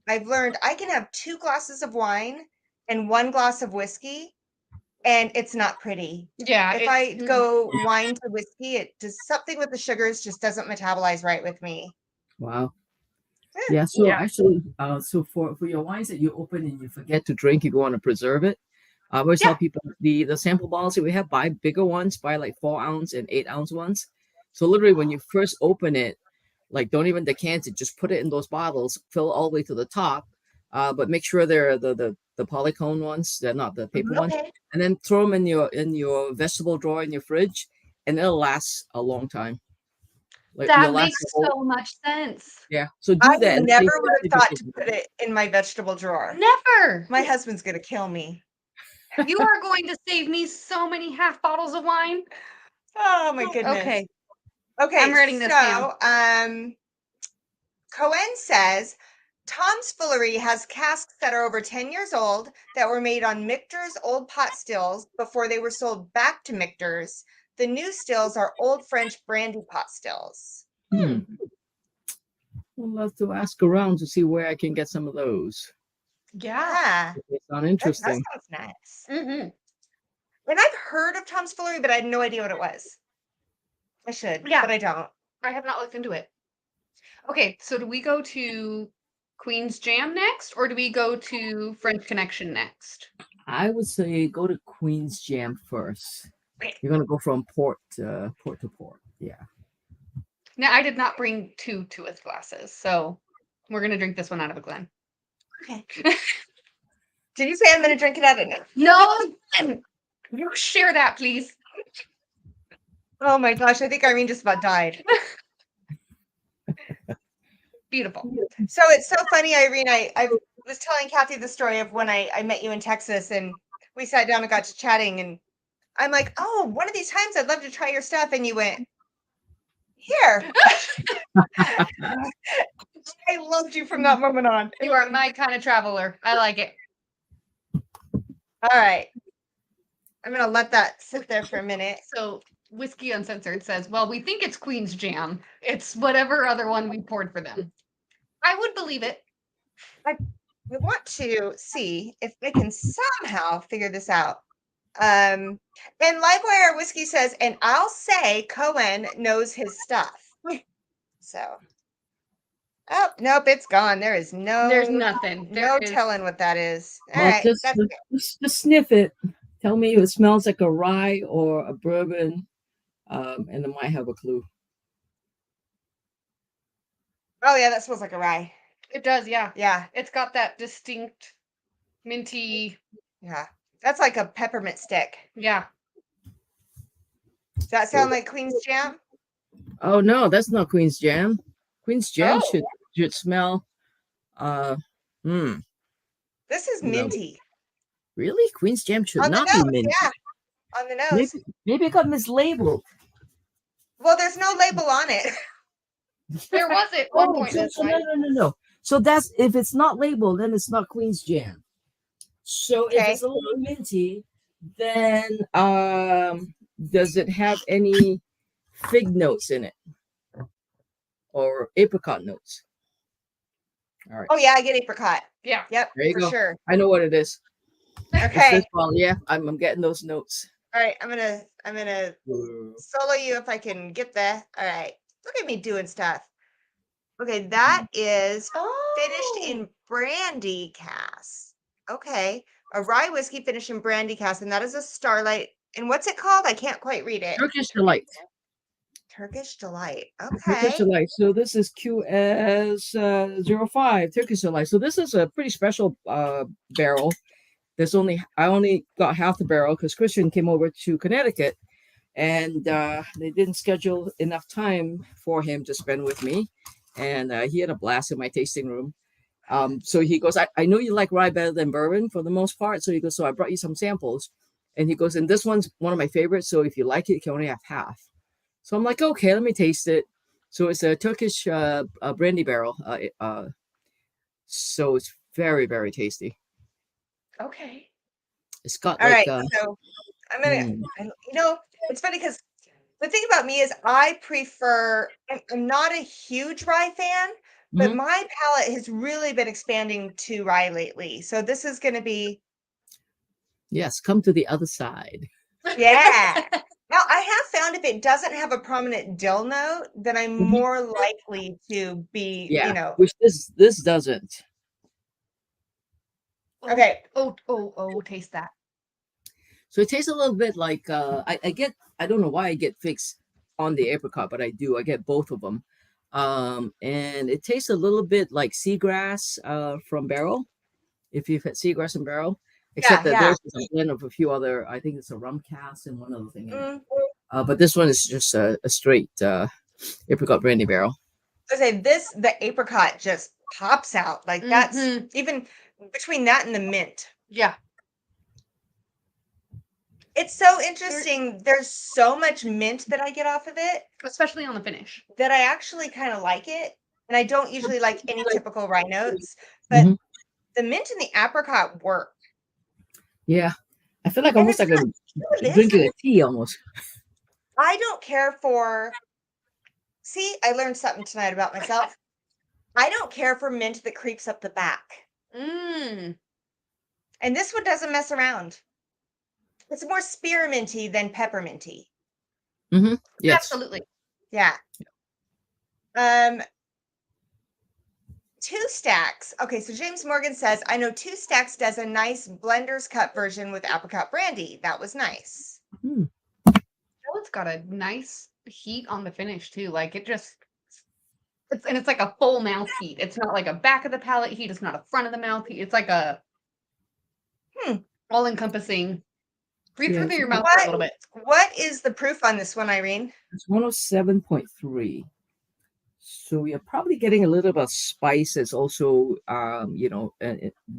I've learned I can have 2 glasses of wine and 1 glass of whiskey, and it's not pretty. Yeah. If I go wine to whiskey, it does something with the sugars just doesn't metabolize right with me. Wow. Yeah. So Yeah. actually, so for your wines that you open and you forget to drink, you go on to preserve it. I always tell people the sample bottles that we have, buy bigger ones, buy like 4-ounce and 8-ounce ones. So literally, when you first open it, like don't even decant it, just put it in those bottles, fill all the way to the top, but make sure they're the polycone ones, they're not the paper ones, and then throw them in your vegetable drawer in your fridge, and it'll last a long time. Like, that makes so much sense. Yeah. So do I that. never would have thought to put it in my vegetable drawer. Never. My husband's gonna kill me. You are going to save me so many half bottles of wine. Oh my goodness. Okay. Okay. I'm writing this down. Cohen says Tom's Foolery has casks that are over 10 years old that were made on Michter's old pot stills before they were sold back to Michter's. The new stills are old French brandy pot stills. We'll have to ask around to see where I can get some of those. Yeah. It sounds interesting. That sounds nice. Mm-hmm. And I've heard of Tom's Foolery, but I had no idea what it was. I should, but I don't. I have not looked into it. Okay, so do we go to Queen's Jam next, or do we go to French Connection next? I would say go to Queen's Jam first. You're gonna go from port to port. Yeah. Now I did not bring 2 2th glasses, so we're gonna drink this one out of a Glen. Okay. Did you say I'm gonna drink it out of it? No, you share that, please. Oh my gosh, I think Irene just about died. Beautiful. So it's so funny, Irene. I was telling Kathy the story of when I met you in Texas, and we sat down and got to chatting, and I'm like, oh, one of these times I'd love to try your stuff. And you went, here. I loved you from that moment on. You are my kind of traveler. I like it. All right. I'm going to let that sit there for a minute. So Whiskey Uncensored says, well, we think it's Queen's Jam. It's whatever other one we poured for them. I would believe it. We want to see if we can somehow figure this out. And Livewire Whiskey says, and I'll say Cohen knows his stuff. So, oh, nope, it's gone. There's nothing. No telling what that is. All Well, right. just sniff it. Tell me if it smells like a rye or a bourbon, and I might have a clue. Oh, yeah, that smells like a rye. It does, yeah. Yeah. It's got that distinct minty. Yeah. That's like a peppermint stick. Yeah. Does that sound like Queen's Jam? Oh no, that's not Queen's Jam. Queen's Jam should smell. This is minty. Really? Queen's Jam should on not the nose, be minty. Yeah, on the nose. Maybe it got mislabeled. Well, there's no label on it. There was at one point. No. So that's if it's not labeled, then it's not Queen's Jam. So if it's a little minty, then does it have any fig notes in it or apricot notes? All right. Oh yeah, I get apricot. Yeah. Yep. There you for go. Sure. I know what it is. Okay. Well, yeah, I'm getting those notes. All right. I'm gonna solo you if I can get there. All right. Look at me doing stuff. Okay, that is finished in brandy cask. Okay, a rye whiskey finished in brandy cask, and that is a Starlight. And what's it called? I can't quite read it. Turkish Delight. Turkish Delight. Turkish Okay. Delight. So this is QS 05 Turkish Delight. So this is a pretty special barrel. I only got half the barrel because Christian came over to Connecticut, and they didn't schedule enough time for him to spend with me, and he had a blast in my tasting room. So he goes, I know you like rye better than bourbon for the most part. So he goes, so I brought you some samples, and he goes, and this one's one of my favorites. So if you like it, you can only have half. So I'm like, okay, let me taste it. So it's a Turkish brandy barrel. So it's very, very tasty. Okay. It's got All right. like So I'm gonna, it's funny because the thing about me is I'm not a huge rye fan, but Mhm. my palate has really been expanding to rye lately. So this is going to be, yes, come to the other side. yeah. Now I have found if it doesn't have a prominent dill note, then I'm Mhm. more likely to be, Yeah, which this doesn't. Okay. Oh, taste that. So it tastes a little bit like I don't know why I get fixed on the apricot, but I do. I get both of them. And it tastes a little bit like seagrass from barrel. If you've had seagrass and barrel, except that Yeah. there's a blend of a few other. I think it's a rum cast and one other thing in it. Mm. But this one is just a straight apricot brandy barrel. I say the apricot just pops out like that's even between that and the mint. Yeah. It's so interesting. There's so much mint that I get off of it Especially on the finish. that I actually kind of like it. And I don't usually like any typical rye notes, but Mhm. the mint and the apricot work. Yeah, I feel like And almost it's like not, I'm you know what it is? drinking a tea almost. I don't care for, see, I learned something tonight about myself. I don't care for mint that creeps up the back. Mm. And this one doesn't mess around. It's more spearminty than pepperminty. Mm-hmm. Yes. Absolutely. Yeah. 2 Stacks. Okay, so James Morgan says, I know 2 Stacks does a nice blender's cup version with apricot brandy. That was nice. Hmm. Oh, it's got a nice heat on the finish too. Like it's like a full mouth heat. It's not like a back of the palate heat. It's not a front of the mouth heat. It's like a all encompassing. Breathe Yeah, through your mouth for a little bit. What is the proof on this one, Irene? It's 107.3. So you're probably getting a little bit of spice. It's also,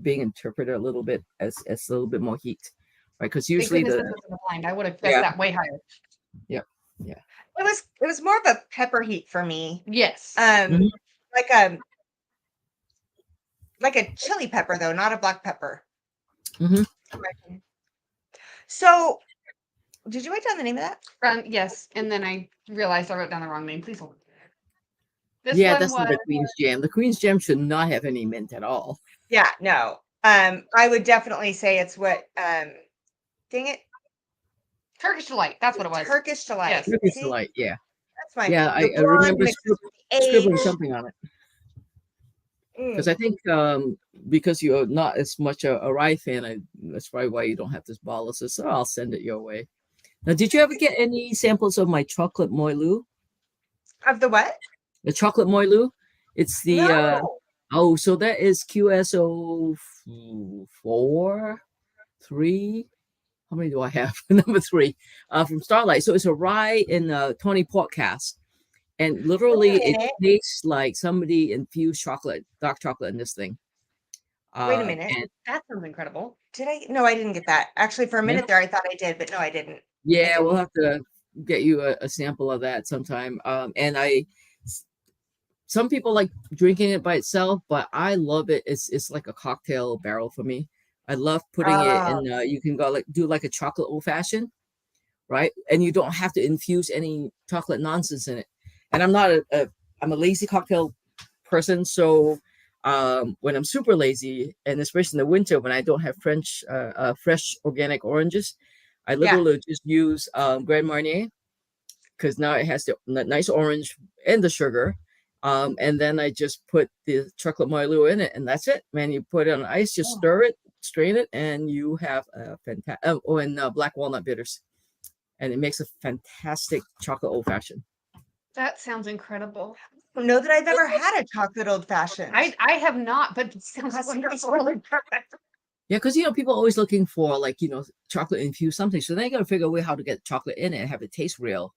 being interpreted a little bit as a little bit more heat, right? Because Thank usually goodness this isn't a blind. I would have guessed that way higher. yeah. It was more of a pepper heat for me. Yes. Mhm. Like a chili pepper though, not a black pepper. Mhm. So, did you write down the name of that? Yes, and then I realized I wrote down the wrong name. Please hold. This Yeah, one that's not was the Queen's Jam. The Queen's Jam should not have any mint at all. Yeah, no. I would definitely say it's what dang it. Turkish Delight. That's what it was. Turkish Delight. Yes. Turkish See? Delight, yeah. That's my Yeah, I the blonde remember mixed with the scribbling age. something on it. Because Mm. I think because you're not as much a rye fan, that's probably why you don't have this bottle. So I'll send it your way. Now, did you ever get any samples of my chocolate moilou? Of the what? The chocolate moilou? It's the No. so that is QSO 3. How many do I have? Number 3 from Starlight. So it's a rye in a 20 port cask. And literally, it tastes like somebody infused dark chocolate in this thing. Wait a minute. That sounds incredible. Did I? No, I didn't get that. Actually, for a minute there, I thought I did, but no, I didn't. Yeah, we'll have to get you a sample of that sometime. And some people like drinking it by itself, but I love it. It's like a cocktail barrel for me. I love putting it in. You can go do like a chocolate old fashioned, right? And you don't have to infuse any chocolate nonsense in it. And I'm not I'm a lazy cocktail person, so when I'm super lazy, and especially in the winter when I don't have fresh organic oranges, I literally just use Grand Marnier, because now it has the nice orange and the sugar. And then I just put the chocolate moilou in it, and that's it, man. You put it on ice, just stir it, strain it, and you have a fantastic. Black walnut bitters, and it makes a fantastic chocolate old fashioned. That sounds incredible. I don't know that I've ever had a chocolate old fashioned. I have not, but it sounds That's wonderful. really perfect. Yeah, because people are always looking for like chocolate infused something, so then you got to figure a way how to get chocolate in it and have it taste real,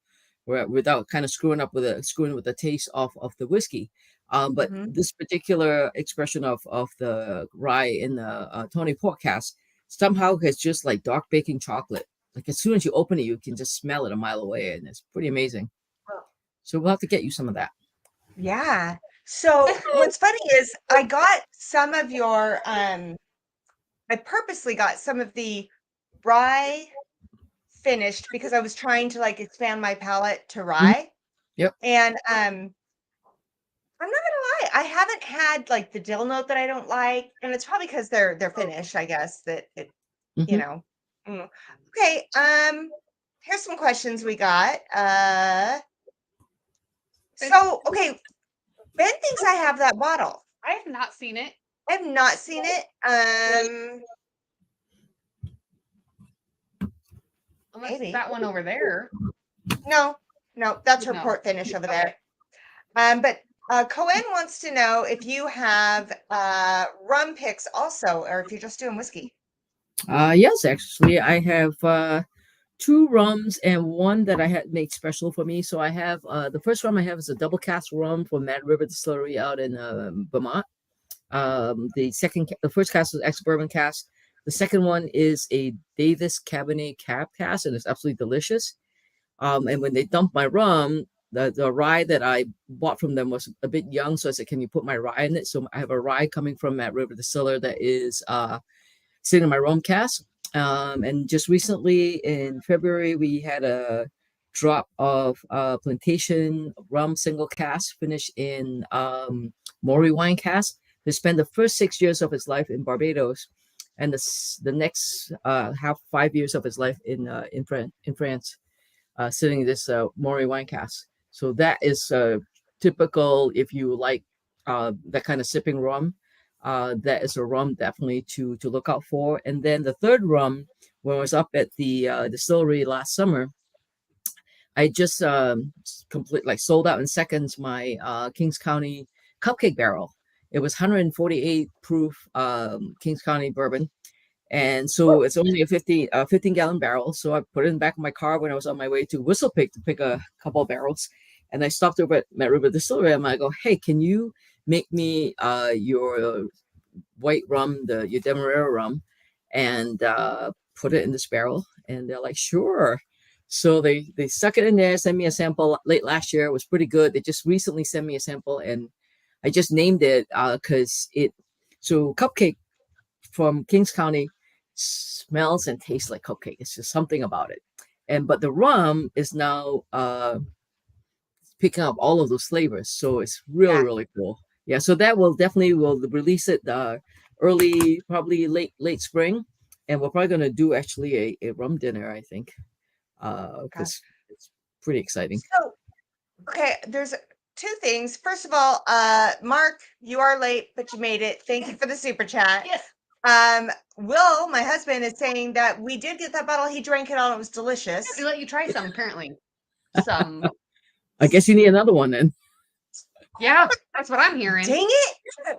without kind of screwing with the taste of the whiskey. But this particular expression of the rye in the Tony Port cask somehow has just like dark baking chocolate. Like as soon as you open it, you can just smell it a mile away, and it's pretty amazing. So we'll have to get you some of that. Yeah. So what's funny is I got some of your I purposely got some of the rye finished because I was trying to like expand my palate to rye. Yep. And I'm not gonna lie, I haven't had like the dill note that I don't like, and it's probably because they're finished, I guess, that it, you know. Okay, here's some questions we got. So okay, Ben thinks I have that bottle. I have not seen it. I have not seen it. Unless Maybe. it's that one over there. No, that's her No. port finish over Okay. there. But Cohen wants to know if you have rum picks also, or if you're just doing whiskey. Yes, actually, I have 2 rums and one that I had made special for me. So I have the first rum I have is a double cask rum from Mad River Distillery out in Vermont. The first cask is ex-bourbon cask. The second one is a Davis Cabernet Cab cask, and it's absolutely delicious. And when they dumped my rum, the rye that I bought from them was a bit young, so I said, "Can you put my rye in it?" So I have a rye coming from Mad River Distiller that is sitting in my rum cask. And just recently in February, we had a drop of plantation rum single cask finished in Maury wine cask. They spent the first 6 years of his life in Barbados, and the next 5 years of his life in France, sitting in this Maury wine cask. So that is typical if you like that kind of sipping rum. That is a rum definitely to look out for. And then the third rum, when I was up at the distillery last summer, I just sold out in seconds my Kings County cupcake barrel. It was 148 proof Kings County bourbon. And so it's only a 15-gallon barrel. So I put it in the back of my car when I was on my way to Whistle Pig to pick a couple of barrels. And I stopped over at Mad River Distillery, and I go, "Hey, can you make me your white rum, your Demerara rum, and put it in this barrel?" And they're like, "Sure." So they stuck it in there, sent me a sample late last year. It was pretty good. They just recently sent me a sample, and I just named it because cupcake from Kings County smells and tastes like cupcake. It's just something about it. But the rum is now picking up all of those flavors, so it's really cool. Yeah, so that will release it early, probably late spring, and we're probably going to do actually a rum dinner, I think, because it's pretty exciting. So, okay, there's 2 things. First of all, Mark, you are late, but you made it. Thank you for the super chat. Yes. Will, my husband, is saying that we did get that bottle. He drank it all. It was delicious. We let you try some, apparently. Some. I guess you need another one then. Yeah, that's what I'm hearing. Dang it.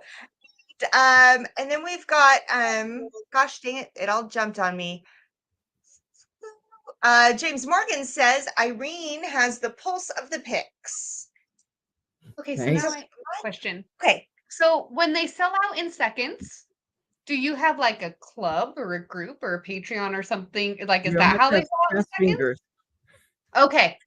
And then we've got, gosh dang it, it all jumped on me. James Morgan says Irene has the pulse of the picks. Okay, so Nice. now my question. Okay. So when they sell out in seconds, do you have like a club or a group or a Patreon or something? Like, is that how they sell out in Fast seconds? fingers. Okay.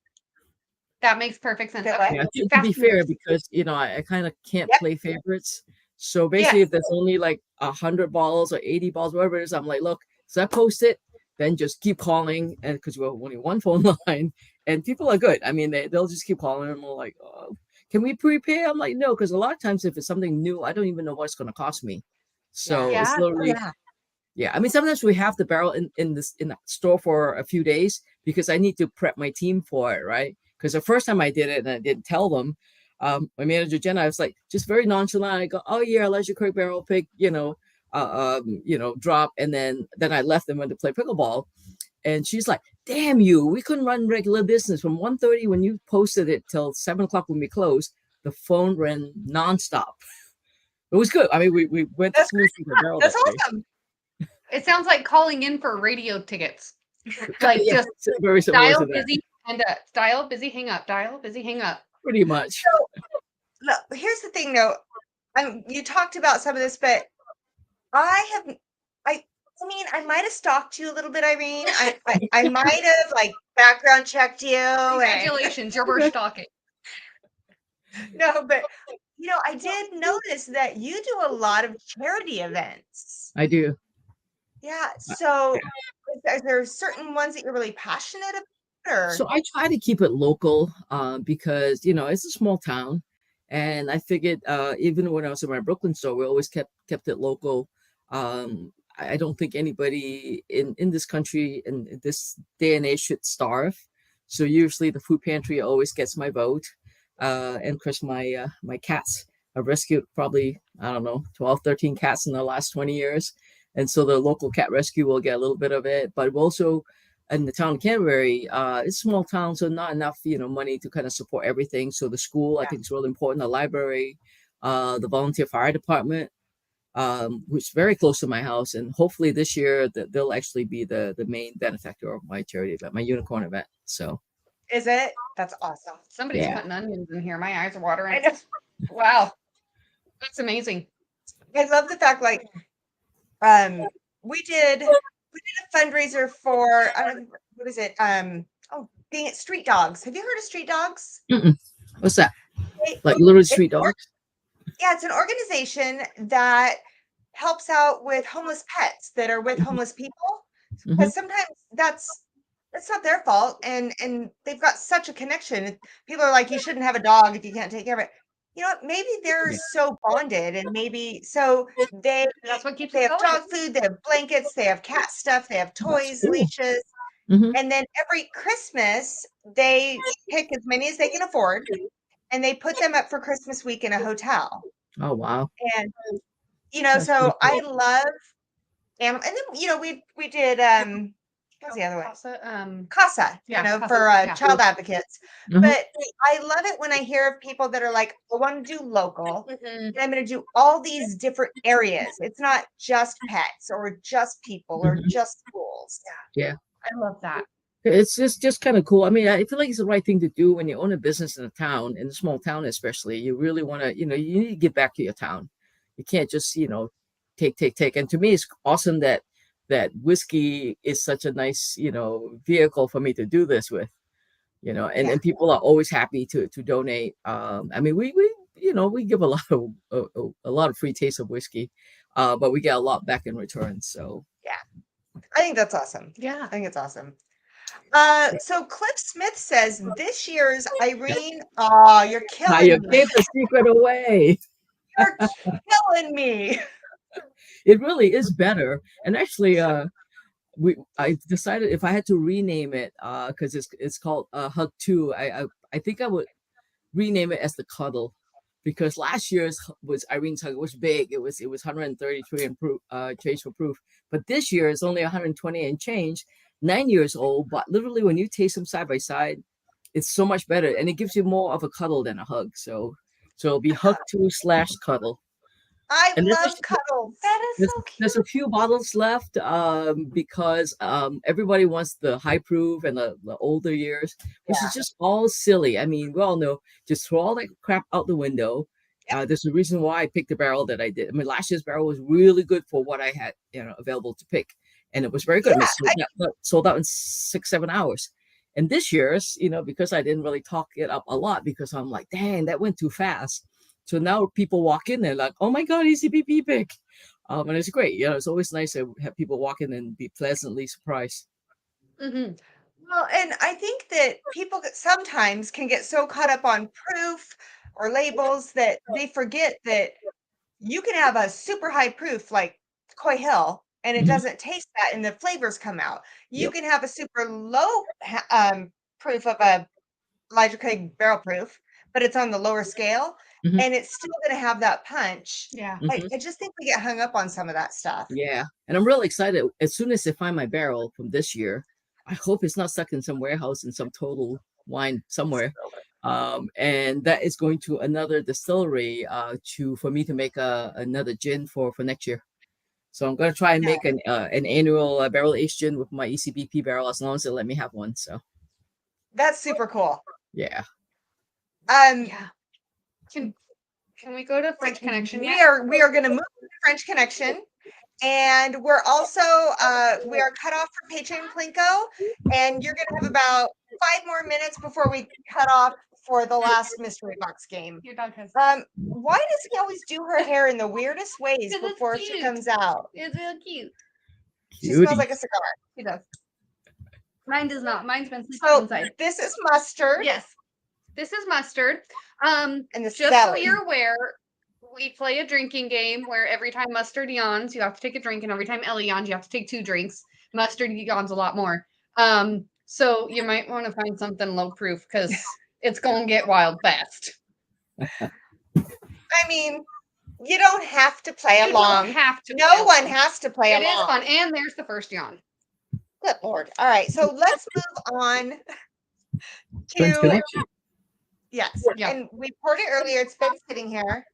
That makes perfect sense. Okay, Okay. Yeah, to Fast be fair, fingers. because I kind of can't Yep. play favorites. So basically, if there's only like 100 balls or 80 balls, whatever it is, I'm like, look, so I post it, then just keep calling, and because we're only one phone line, and people are good. I mean, they'll just keep calling, and we're like, oh, can we prepay? I'm like, no, because a lot of times if it's something new, I don't even know what it's going to cost me. So Yeah. it's literally. Yeah, I mean, sometimes we have the barrel in the store for a few days because I need to prep my team for it, right? Because the first time I did it and I didn't tell them, my manager Jenna, I was like just very nonchalant. I go, "Oh yeah, Elijah Craig barrel pick, drop, and then I left and went to play pickleball. And she's like, "Damn you! We couldn't run regular business from 1:30 when you posted it till 7 o'clock when we closed. The phone ran nonstop. It was good. I mean, we went That's smooth through the barrel That's that day. awesome. It sounds like calling in for radio tickets. Like Yeah, just it's very similar dial to that. busy and dial busy, hang up, dial busy, hang up. Pretty much. So, look, here's the thing, though. You talked about some of this, but I mean, I might have stalked you a little bit, Irene. I might have like background checked you. Congratulations, you're worth stalking. No, but I did notice that you do a lot of charity events. I do. Yeah. So, are there certain ones that you're really passionate about? Or? So I try to keep it local because it's a small town, and I figured even when I was in my Brooklyn store, we always kept it local. I don't think anybody in this country in this day and age should starve. So usually the food pantry always gets my vote. And of course my cats. I've rescued probably, I don't know, 12, 13 cats in the last 20 years. And so the local cat rescue will get a little bit of it. But also in the town of Canterbury, it's a small town, so not enough, money to kind of support everything. So the school, I think, is really important. The library, the volunteer fire department, which is very close to my house, and hopefully this year they'll actually be the main benefactor of my charity event, my unicorn event. So is it? That's awesome. Somebody's cutting onions in here. My eyes are watering. I know. Wow, that's amazing. I love the fact, like, we did a fundraiser for what is it? Dang it, street dogs. Have you heard of street dogs? Mm-mm. What's that? Like little street dogs? Yeah, it's an organization that helps out with homeless pets that are with homeless people. Because sometimes that's not their fault, and they've got such a connection. People are like, you shouldn't have a dog if you can't take care of it. You know what? Maybe they're so bonded, and maybe so That's what keeps they it have going. dog food, they have blankets, they have cat stuff, they have toys, Cool. leashes. And then every Christmas, they pick as many as they can afford, and they put them up for Christmas week in a hotel. Oh wow. And That's so pretty cool. I love and then we did what's the other one? CASA, CASA, for yeah. child advocates. Mhm. But I love it when I hear of people that are like, I want to do local, and I'm going to do all these different areas. It's not just pets or just people or just schools. Yeah. I love that. It's just kind of cool. I mean, I feel like it's the right thing to do when you own a business in a town, in a small town especially. You really want to, you need to give back to your town. You can't just, take. And to me, it's awesome that Whisky is such a nice, vehicle for me to do this with, and people are always happy to donate. I mean, we give a lot of free taste of whiskey, but we get a lot back in return. So I think that's awesome. Yeah. I think it's awesome. So Cliff Smith says this year's Irene, you're now you killing me. gave the secret away. You're killing me. It really is better. And actually, I decided if I had to rename it, because it's called Hug 2, I think I would rename it as the Cuddle, because last year's was Irene's Hug. It was big. It was 133 and change for proof. But this year is only 120 and change, 9 years old. But literally, when you taste them side by side, it's so much better, and it gives you more of a cuddle than a hug. So it'll be Hug 2/Cuddle. I And love cuddles. That is so cute. there's a few bottles left because everybody wants the high proof and the older years, which is just all silly. I mean, we all know, just throw all that crap out the window. There's a reason why I picked the barrel that I did. I mean, last year's barrel was really good for what I had, available to pick, and it was very good. It sold out in 6-7 hours. And this year's, because I didn't really talk it up a lot, because I'm like, dang, that went too fast. So now people walk in, they're like, oh my God, ECBP pick. And it's great. It's always nice to have people walk in and be pleasantly surprised. Mm-hmm. Well, and I think that people sometimes can get so caught up on proof or labels that they forget that you can have a super high proof like Coy Hill, and it doesn't taste that, and the flavors come out. You can have a super low proof of a Elijah Craig barrel proof, but it's on the lower scale, Mhm. and it's still going to have that punch. Yeah. I just think we get hung up on some of that stuff. Yeah, and I'm really excited. As soon as they find my barrel from this year, I hope it's not stuck in some warehouse in some total wine somewhere. And that is going to another distillery for me to make another gin for next year. So I'm going to try and make an annual barrel aged gin with my ECBP barrel as long as they let me have one. So That's super cool. yeah. Yeah. Can we go to French Connection? We are going to move to French Connection, and we're also we are cut off from Patreon Plinko, and you're going to have about 5 more minutes before we cut off for the last mystery box game. Your dog has. Why does he always do her hair in the weirdest ways 'Cause it's before she cute. comes out? It's real cute. She smells like a cigar. She does. Mine does not. Mine's been sleeping So inside. this is mustard. Yes. This is mustard. And this Just is so you're aware, we play a drinking game where every time Mustard yawns, you have to take a drink, and every time Ellie yawns, you have to take 2 drinks. Mustard yawns a lot more. So you might want to find something low proof because it's going to get wild fast. I mean, you don't have to play You along. don't have to. No one has to play It along. is fun, and there's the first yawn. Good Lord. All right, so let's move on French to Connection. yes. Yeah. And we poured it earlier. It's been sitting here.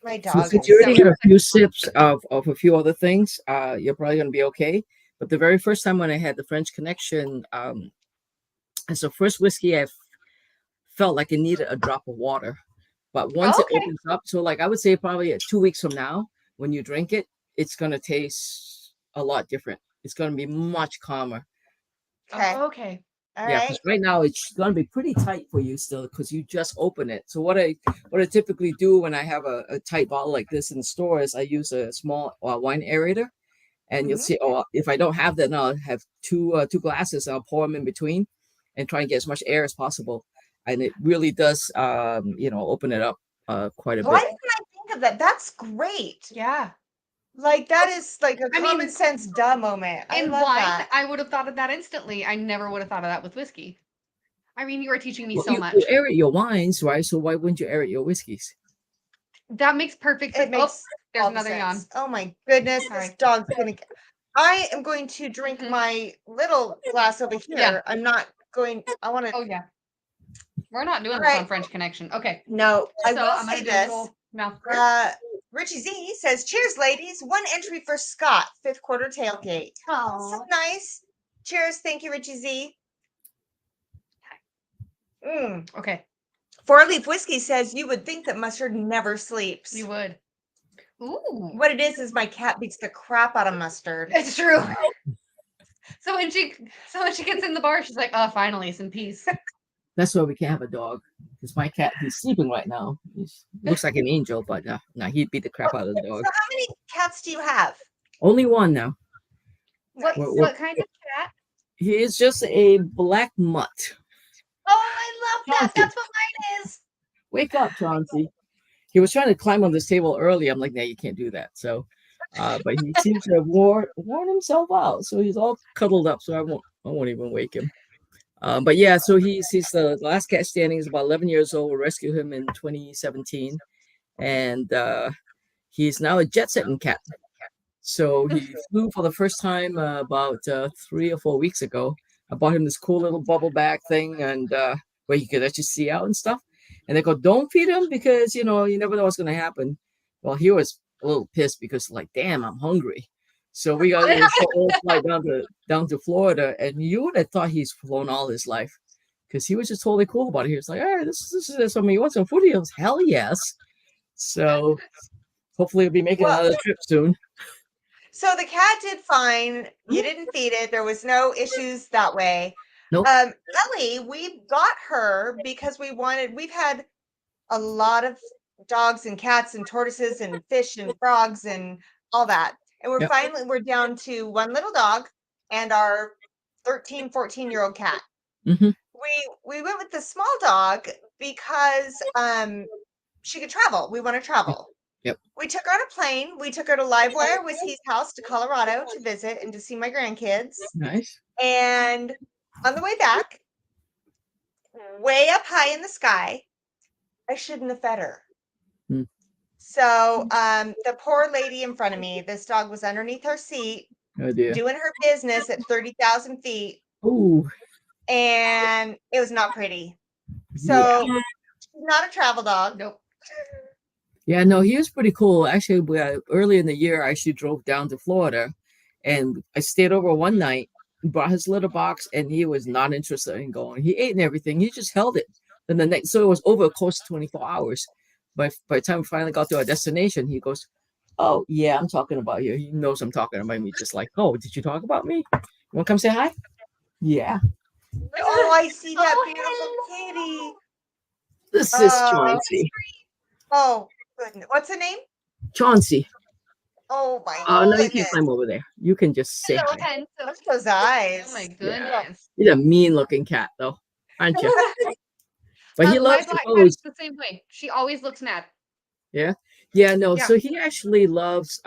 My So dog since is you already so had a few sips of a few other things, you're probably going to be okay. But the very first time when I had the French Connection, as the first whiskey, I felt like it needed a drop of water. But once it opens up, so like I would say probably 2 weeks from now, when you drink it, it's going to taste a lot different. It's going to be much calmer. okay. Okay. All Yeah, right. because right now it's going to be pretty tight for you still because you just open it. So what I typically do when I have a tight bottle like this in the store is I use a small wine aerator, and you'll see. Oh, if I don't have that, then I'll have two glasses. And I'll pour them in between, and try and get as much air as possible. And it really does, open it up quite a Why bit. didn't I think of that? That's great. Yeah. Like that is like a I mean, common sense duh moment. I In love wine, that. I would have thought of that instantly. I never would have thought of that with whiskey. Irene, you are teaching me Well, so you much. aerate your wines, right? So why wouldn't you aerate your whiskeys? That makes perfect sense. It makes there's all the another yawn. sense. Oh my goodness, All this right. dog's gonna. I am going to drink Mhm. my little glass over here. Yeah. I'm not going. I want to. Oh yeah. We're not doing All this on right. French Connection. Okay. No, I So will I'm say gonna do a this. little mouth first. Richie Z says, "Cheers, ladies! 1 entry for Scott, 5th quarter tailgate. So Oh. nice. Cheers, thank you, Richie Z." Okay. 4 Leaf Whiskey says, "You would think that mustard never sleeps." You would. Ooh. What it is my cat beats the crap out of mustard. It's true. So when she gets in the bar, she's like, "Oh, finally, some peace." That's why we can't have a dog. Because my cat, he's sleeping right now. He looks like an angel, but no, he'd beat the crap out of the dog. So how many cats do you have? Only one now. What kind of cat? He is just a black mutt. Oh, I love that. Chauncey. That's what mine is. Wake up, Chauncey. He was trying to climb on this table early. I'm like, no, you can't do that. So, but he seems to have worn himself out. So he's all cuddled up. So I won't even wake him. But yeah, so he's the last cat standing. He's about 11 years old. We rescued him in 2017, and he's now a jet-setting cat. So he flew for the first time about 3 or 4 weeks ago. I bought him this cool little bubble bag thing, and where he could actually see out and stuff. And they go, "Don't feed him because you never know what's going to happen." Well, he was a little pissed because like, damn, I'm hungry. So we got a whole flight down to Florida, and you would have thought he's flown all his life because he was just totally cool about it. He was like, "All right, this is something. You want some food?" He goes, "Hell yes!" So hopefully we'll be making another trip soon. So the cat did fine. You didn't feed it. There was no issues that way. Nope. Ellie, we got her because we've had a lot of dogs and cats and tortoises and fish and frogs and all that. And we're down to one little dog and our 13, 14-year-old cat. Mm-hmm. We went with the small dog because she could travel. We want to travel. Yep. We took her on a plane. We took her to Livewire Whiskey's house to Colorado to visit and to see my grandkids. Nice. And on the way back, way up high in the sky. I shouldn't have fed her. Hmm. So the poor lady in front of me, this dog was underneath her seat Oh dear. doing her business at 30,000 feet, Oh, and it was not pretty. yeah. So she's not a travel dog. Nope. Yeah, no, he was pretty cool. Actually, early in the year, I actually drove down to Florida, and I stayed over one night. Brought his litter box, and he was not interested in going. He ate and everything. He just held it. Then the next, so it was over a course of 24 hours. By the time we finally got to our destination, he goes, "Oh yeah, I'm talking about you." He knows I'm talking about me. Just like, "Oh, did you talk about me? You want to come say hi?" Yeah. Oh, I see that Oh, beautiful kitty. This is Oh, Chauncey. oh, goodness. What's the name? Chauncey. Oh my Oh no, you goodness. can't climb over there. You can just say Hello, hi. handsome. Look at those Oh eyes. my Yeah. goodness. He's a mean-looking cat, though, aren't you? But he My loves to black cat pose. is the same way. She always looks mad. Yeah. Yeah, no. Yeah. So he actually loves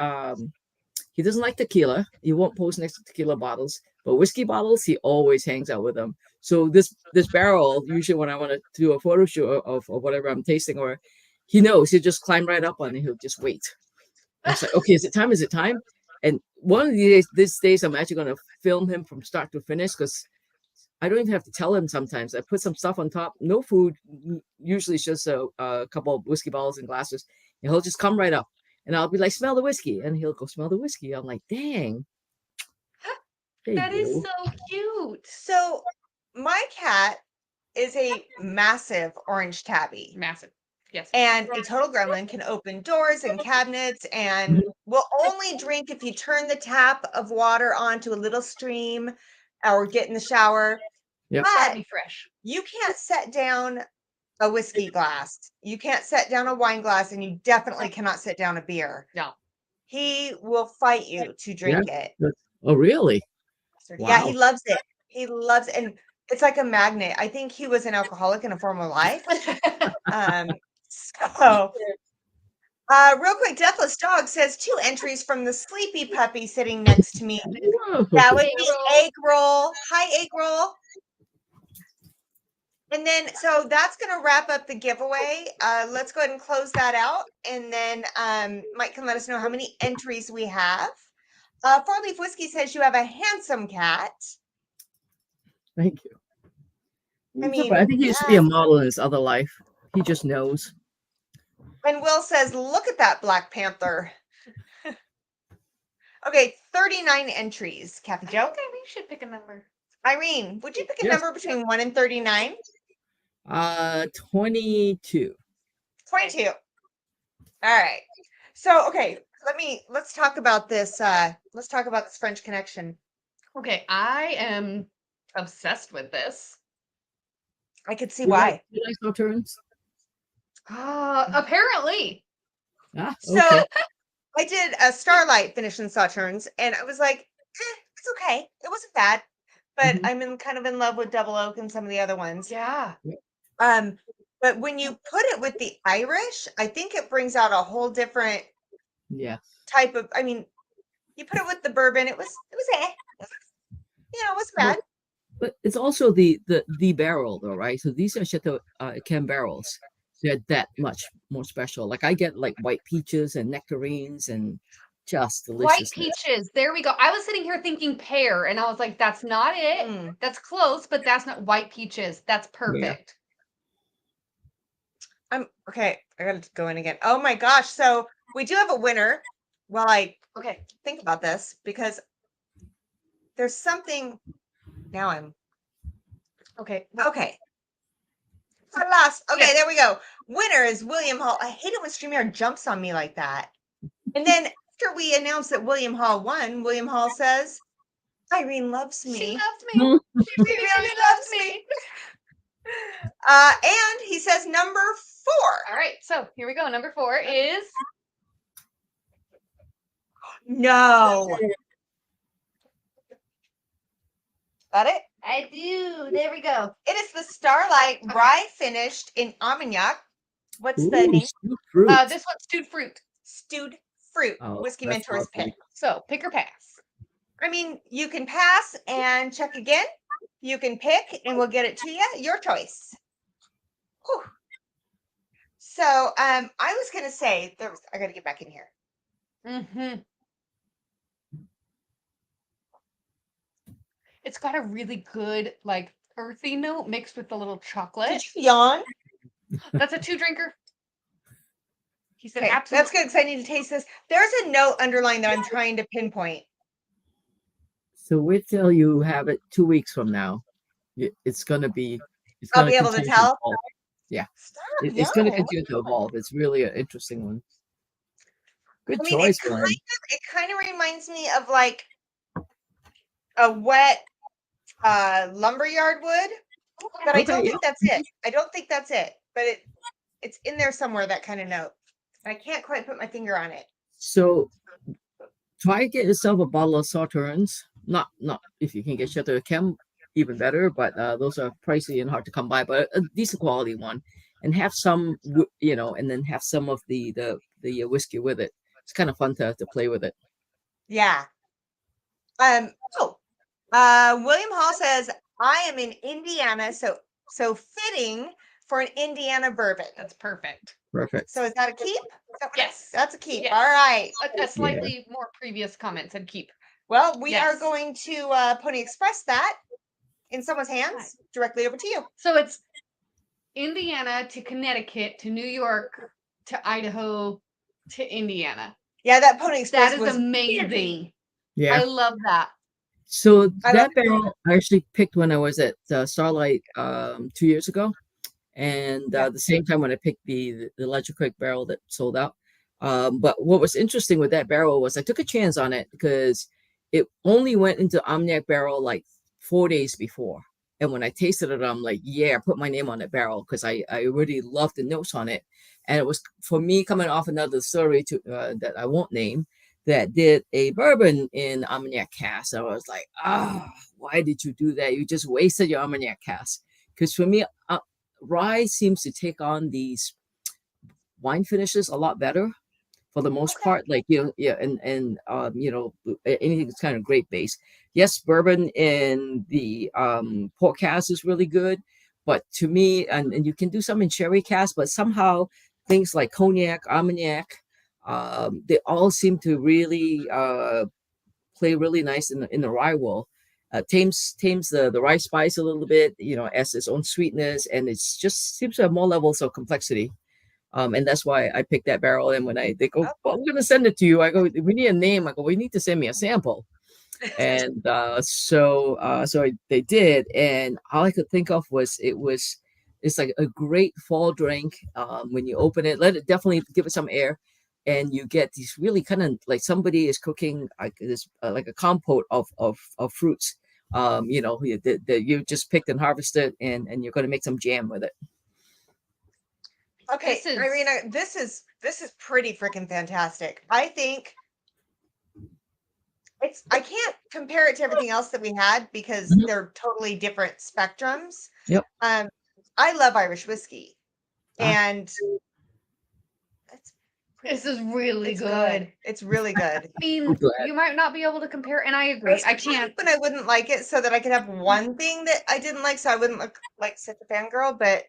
he doesn't like tequila. He won't pose next to tequila bottles, but whiskey bottles, he always hangs out with them. So this barrel, usually when I want to do a photo shoot of whatever I'm tasting, or he knows he'll just climb right up on it. He'll just wait. And it's like, okay, is it time? Is it time? And one of these days, I'm actually going to film him from start to finish because I don't even have to tell him sometimes. I put some stuff on top, no food. Usually it's just a couple of whiskey bottles and glasses. And he'll just come right up. And I'll be like, smell the whiskey. And he'll go smell the whiskey. I'm like, dang. There That you is go. so cute. So my cat is a massive orange tabby. Massive. Yes. And a total gremlin can open doors and cabinets and will only drink if you turn the tap of water onto a little stream or get in the shower. Yep. Gotta But be fresh. you can't set down a whiskey glass. You can't set down a wine glass, and you definitely cannot set down a beer. No. He will fight you to drink it. Oh, really? Yeah, he Wow. loves it. He loves it. And it's like a magnet. I think he was an alcoholic in a former life. So real quick, Deathless Dog says 2 entries from the sleepy puppy sitting next to me. Whoa. That would Egg be roll. Egg Roll. Hi, Egg Roll. And then, so that's going to wrap up the giveaway. Let's go ahead and close that out. And then Mike can let us know how many entries we have. Four Leaf Whiskey says you have a handsome cat. Thank you. I mean, I think he used to be a model in his other life. He just knows. And Will says, look at that Black Panther. Okay, 39 entries, Kathy Joe. Okay, we should pick a number. Irene, would you pick a Yes. number between 1 and 39? 22. 22. All right. So, okay, let's talk about this. Let's talk about this French Connection. Okay, I am obsessed with this. I could see why. You like Sauternes? Apparently. Ah, So okay. I did a Starlight finish in Sauternes, and I was like, it's okay. It wasn't bad. But Mhm. I'm kind of in love with Double Oak and some of the other ones. Yeah. But when you put it with the Irish, I think it brings out a whole different Yes. type of. I mean, you put it with the bourbon, it was it wasn't bad. But it's also the barrel though, right? So these are Chateau Cam barrels. They're that much more special. Like I get like white peaches and nectarines and just White delicious. peaches. There we go. I was sitting here thinking pear, and I was like, that's not it. Mm. That's close, but that's not white peaches. That's perfect. I'm okay. I gotta go in again. Oh my gosh. So we do have a winner. Well, I think about this because there's something now I'm okay. Last. Okay, Yes. there we go. Winner is William Hall. I hate it when StreamYard jumps on me like that. And then after we announce that William Hall won, William Hall says, Irene loves me. She loves me. She really loves me. And he says number 4. All right, so here we go. Number 4 is No. Got it? I do. There we go. It is the Starlight Rye finished in Armagnac. What's the Ooh, name? stewed fruit. This one's stewed fruit. Stewed Fruit. Oh, Whiskey that's Mentor's lovely. pick. So pick or pass. I mean, you can pass and check again. You can pick and we'll get it to you. Your choice. Whew. So I was gonna say I gotta get back in here. Mm-hmm. It's got a really good, like, earthy note mixed with a little chocolate. Did you yawn? That's a 2-drinker. He said, Okay, absolutely. that's good because I need to taste this. There's a note underlined that I'm trying to pinpoint. So wait till you have it 2 weeks from now. It's gonna be. It's I'll gonna be able to continue tell. evolve. Yeah, Stop it's gonna yawning. continue to evolve. It's really an interesting one. Good I mean, choice, it man. kind of reminds me of like a wet lumberyard wood, but I Okay, don't yeah. think that's it. I don't think that's it, but it's in there somewhere, that kind of note. I can't quite put my finger on it. So try to get yourself a bottle of Sauternes. Not if you can get Chateau Chem, even better. But those are pricey and hard to come by. But a decent quality one, and have some, and then have some of the whiskey with it. It's kind of fun to play with it. Yeah. Oh, William Hall says, I am in Indiana, so fitting for an Indiana bourbon. That's perfect. Perfect. So is that a keep? Yes. That's a keep. Yes. All right. A slightly more previous comment said keep. Well, we are Yes. going to Pony Express that in someone's hands directly over to you. So it's Indiana to Connecticut to New York to Idaho to Indiana. Yeah, that Pony Express That is was amazing. Yeah. I love that. So I that love barrel I actually picked when I was at Starlight 2 years ago, and Yeah. the same time when I picked the Ledger Creek barrel that sold out. But what was interesting with that barrel was I took a chance on it because it only went into Armagnac barrel like 4 days before. And when I tasted it, I'm like, yeah, I put my name on that barrel because I really loved the notes on it. And it was for me coming off another distillery that I won't name that did a bourbon in Armagnac cask. I was like, why did you do that? You just wasted your Armagnac cask. Because for me, rye seems to take on these wine finishes a lot better for the most part, like and anything that's kind of grape based. Yes, bourbon in the port cask is really good, but to me, and you can do some in sherry cask, but somehow things like cognac, armagnac, they all seem to really play really nice in the rye world. Tames the rye spice a little bit, as its own sweetness, and it's just seems to have more levels of complexity. And that's why I picked that barrel. And when they go, well, I'm going to send it to you. I go, we need a name. I go, we need to send me a sample. And so they did. And all I could think of was it's like a great fall drink. When you open it, let it definitely give it some air. And you get these really kind of like somebody is cooking like this, like a compote of fruits. That you just picked and harvested, and you're going to make some jam with it. Okay, Irina, this is pretty freaking fantastic. I think I can't compare it to everything else that we had because they're totally different spectrums. Yep. I love Irish whiskey, and this is really good. It's really good. I mean, you might not be able to compare, and I agree. I can't. But I wouldn't like it so that I could have one thing that I didn't like, so I wouldn't look like such a fangirl. But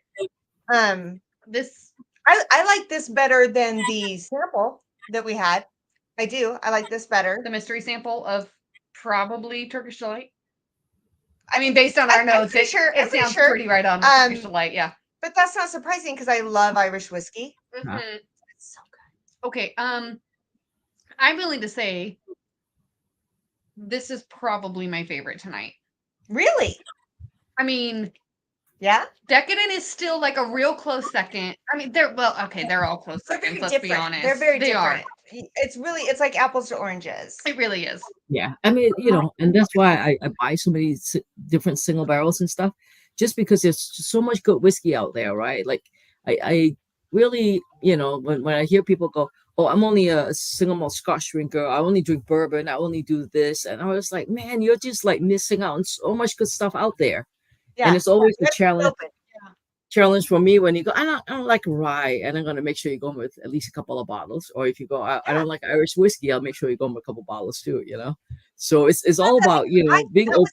this I like this better than the sample that we had. I do. I like this better. The mystery sample of probably Turkish Delight. I mean, based on our notes, it sounds pretty right on Turkish Delight, yeah. But that's not surprising because I love Irish whiskey. Mm-hmm. It's so good. Okay, I'm willing to say this is probably my favorite tonight. Really? I mean, yeah. Decadent is still like a real close second. I mean, they're all close seconds. Let's be honest. They're very different. It's like apples to oranges. It really is. Yeah, I mean, and that's why I buy so many different single barrels and stuff, just because there's so much good whiskey out there, right? Like, I really, when I hear people go, oh, I'm only a single malt Scotch drinker, I only drink bourbon, I only do this, and I was like, man, you're just like missing out on so much good stuff out there. Yeah. And it's always a challenge for me when you go, I don't like rye, and I'm going to make sure you go with at least a couple of bottles. Or if you go, I don't like Irish whiskey, I'll make sure you go with a couple bottles too, So it's all about, being open.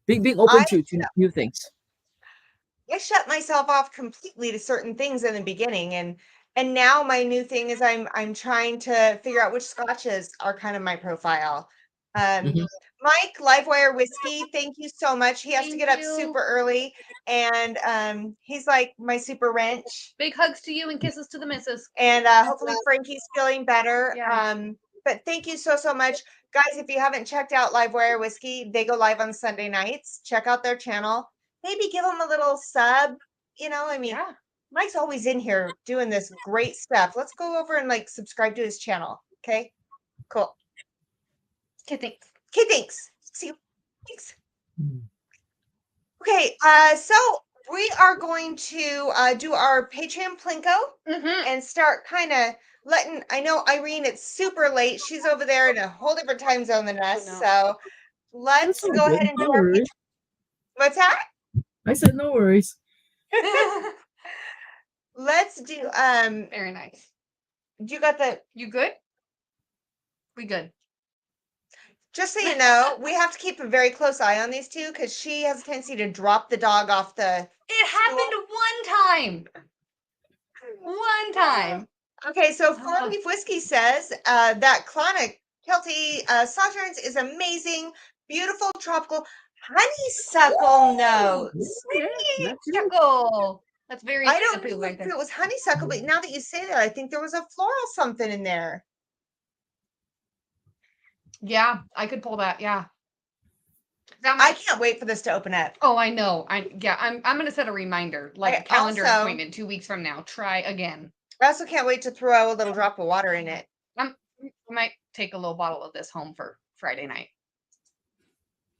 being open I to new things. I shut myself off completely to certain things in the beginning, and now my new thing is I'm trying to figure out which scotches are kind of my profile. Um, Hmm. Mike, Livewire Whiskey, thank you so much. He has to Thank get up you. super early, and he's like my super wrench. Big hugs to you and kisses to the missus. And hopefully Frankie's feeling better. Yeah. But thank you so much. Guys, if you haven't checked out Livewire Whiskey, they go live on Sunday nights. Check out their channel. Maybe give them a little sub. I mean, Yeah. Mike's always in here doing this great stuff. Let's go over and like subscribe to his channel. Okay, cool. Okay, thanks. Okay, thanks. See you. Thanks. Mm. Okay, so we are going to do our Patreon Plinko Mm-hmm. and start kind of letting. I know Irene, it's super late. She's over there in a whole different time zone than us. no. So let's That's all go good. ahead and No do our. worries. What's that? I said no worries. Let's do. Very nice. You got the. You good? We good. Just so you know, we have to keep a very close eye on these two because she has a tendency to drop the dog off the. It happened one time. One time. Okay, so Four Leaf Whiskey says that Clonic Kelty Sauternes is amazing, beautiful tropical honeysuckle notes. Honeysuckle. That's very I don't happy know right if there. it was honeysuckle, but now that you say that, I think there was a floral something in there. Yeah, I could pull that. Yeah. I can't wait for this to open up. Oh, I know. I'm gonna set a reminder, like Okay, a calendar also- appointment 2 weeks from now. Try again. I also can't wait to throw a little drop of water in it. I might take a little bottle of this home for Friday night.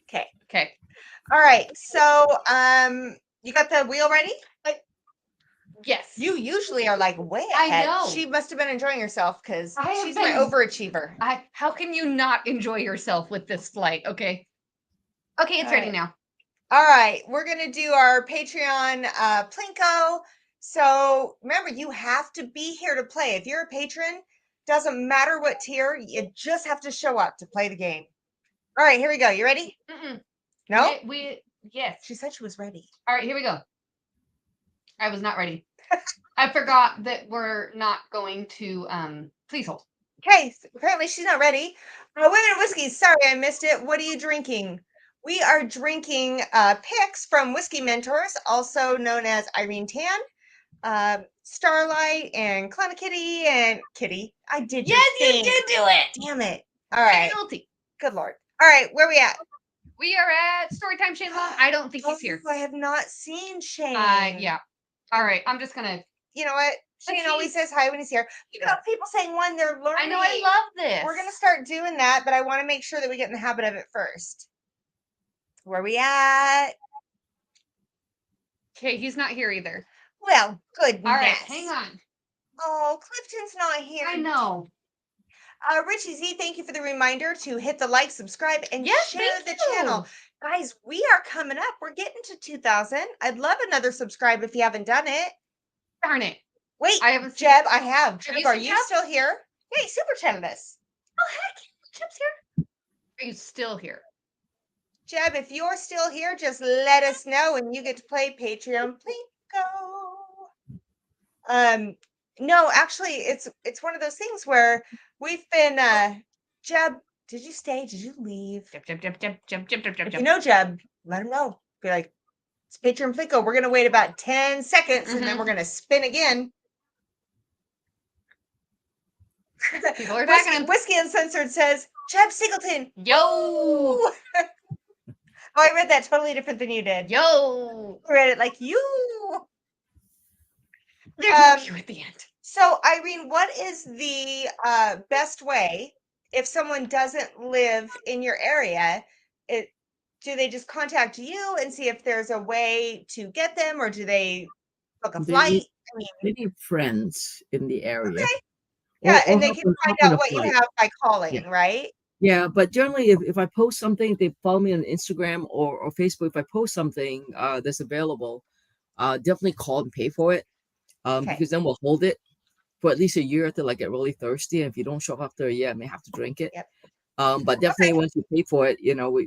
Okay. Okay. All right. So, you got the wheel ready? Yes. You usually are like way I ahead. know. She must have been enjoying herself because I have she's my been. overachiever. How can you not enjoy yourself with this flight? Okay. Okay, it's All ready right. now. All right, we're gonna do our Patreon Plinko. So remember, you have to be here to play. If you're a patron, doesn't matter what tier, you just have to show up to play the game. All right, here we go. You ready? Mm-mm. No? Yes. She said she was ready. All right, here we go. I was not ready. I forgot that we're not going to please hold. Okay, so apparently she's not ready. Women and Whiskey, sorry I missed it. What are you drinking? We are drinking picks from Whiskey Mentors, also known as Irene Tan, Starlight, and Kitty and Kitty. I did your Yes, thing. you did do it. Damn it. All right. Penalty. Good Lord. All right, where we at? We are at Storytime Shane Long. I don't think he's here. I have not seen Shane. Yeah. All right. I'm just gonna. You know what? Shane always says hi when he's here. You Yeah. got people saying when they're learning. I know. I love this. We're gonna start doing that, but I want to make sure that we get in the habit of it first. Where we at? Okay, he's not here either. Well, goodness. All right, hang on. Oh, Clifton's not here. I know. Richie Z, thank you for the reminder to hit the like, subscribe, and Yes, share thank the you. channel. Guys, we are coming up. We're getting to 2,000. I'd love another subscribe if you haven't done it. Darn it. Wait, I haven't seen Jeb, I have. Jeb, you are seen you Jeb? still here? Hey, super chatted us. Oh heck, Chip's here. Are you still here? Jeb, if you're still here, just let us know and you get to play Patreon Plinko. No, actually, it's one of those things where we've been Jeb, did you stay? Did you leave? Jip. If you know Jeb, let him know. Be like, it's Patreon Plinko. We're gonna wait about 10 seconds and then we're gonna spin again. People are attacking him. Whiskey Uncensored says, Jeb Singleton. Yo. Oh, I read that totally different than you did. Yo. I read it like you. There's no cue at the end. So, Irene, what is the best way if someone doesn't live in your area? Do they just contact you and see if there's a way to get them, or do they book a flight? They need friends in the area. Okay. Yeah, Or and they hop can on- find hop on out a what you flight. have by calling, Yeah. right? Yeah, but generally, if I post something, they follow me on Instagram or Facebook. If I post something that's available, definitely call and pay for it. Okay. Because then we'll hold it for at least a year until I get really thirsty. And if you don't show up after a year, I may have to drink it. Yep. But definitely once you pay for it,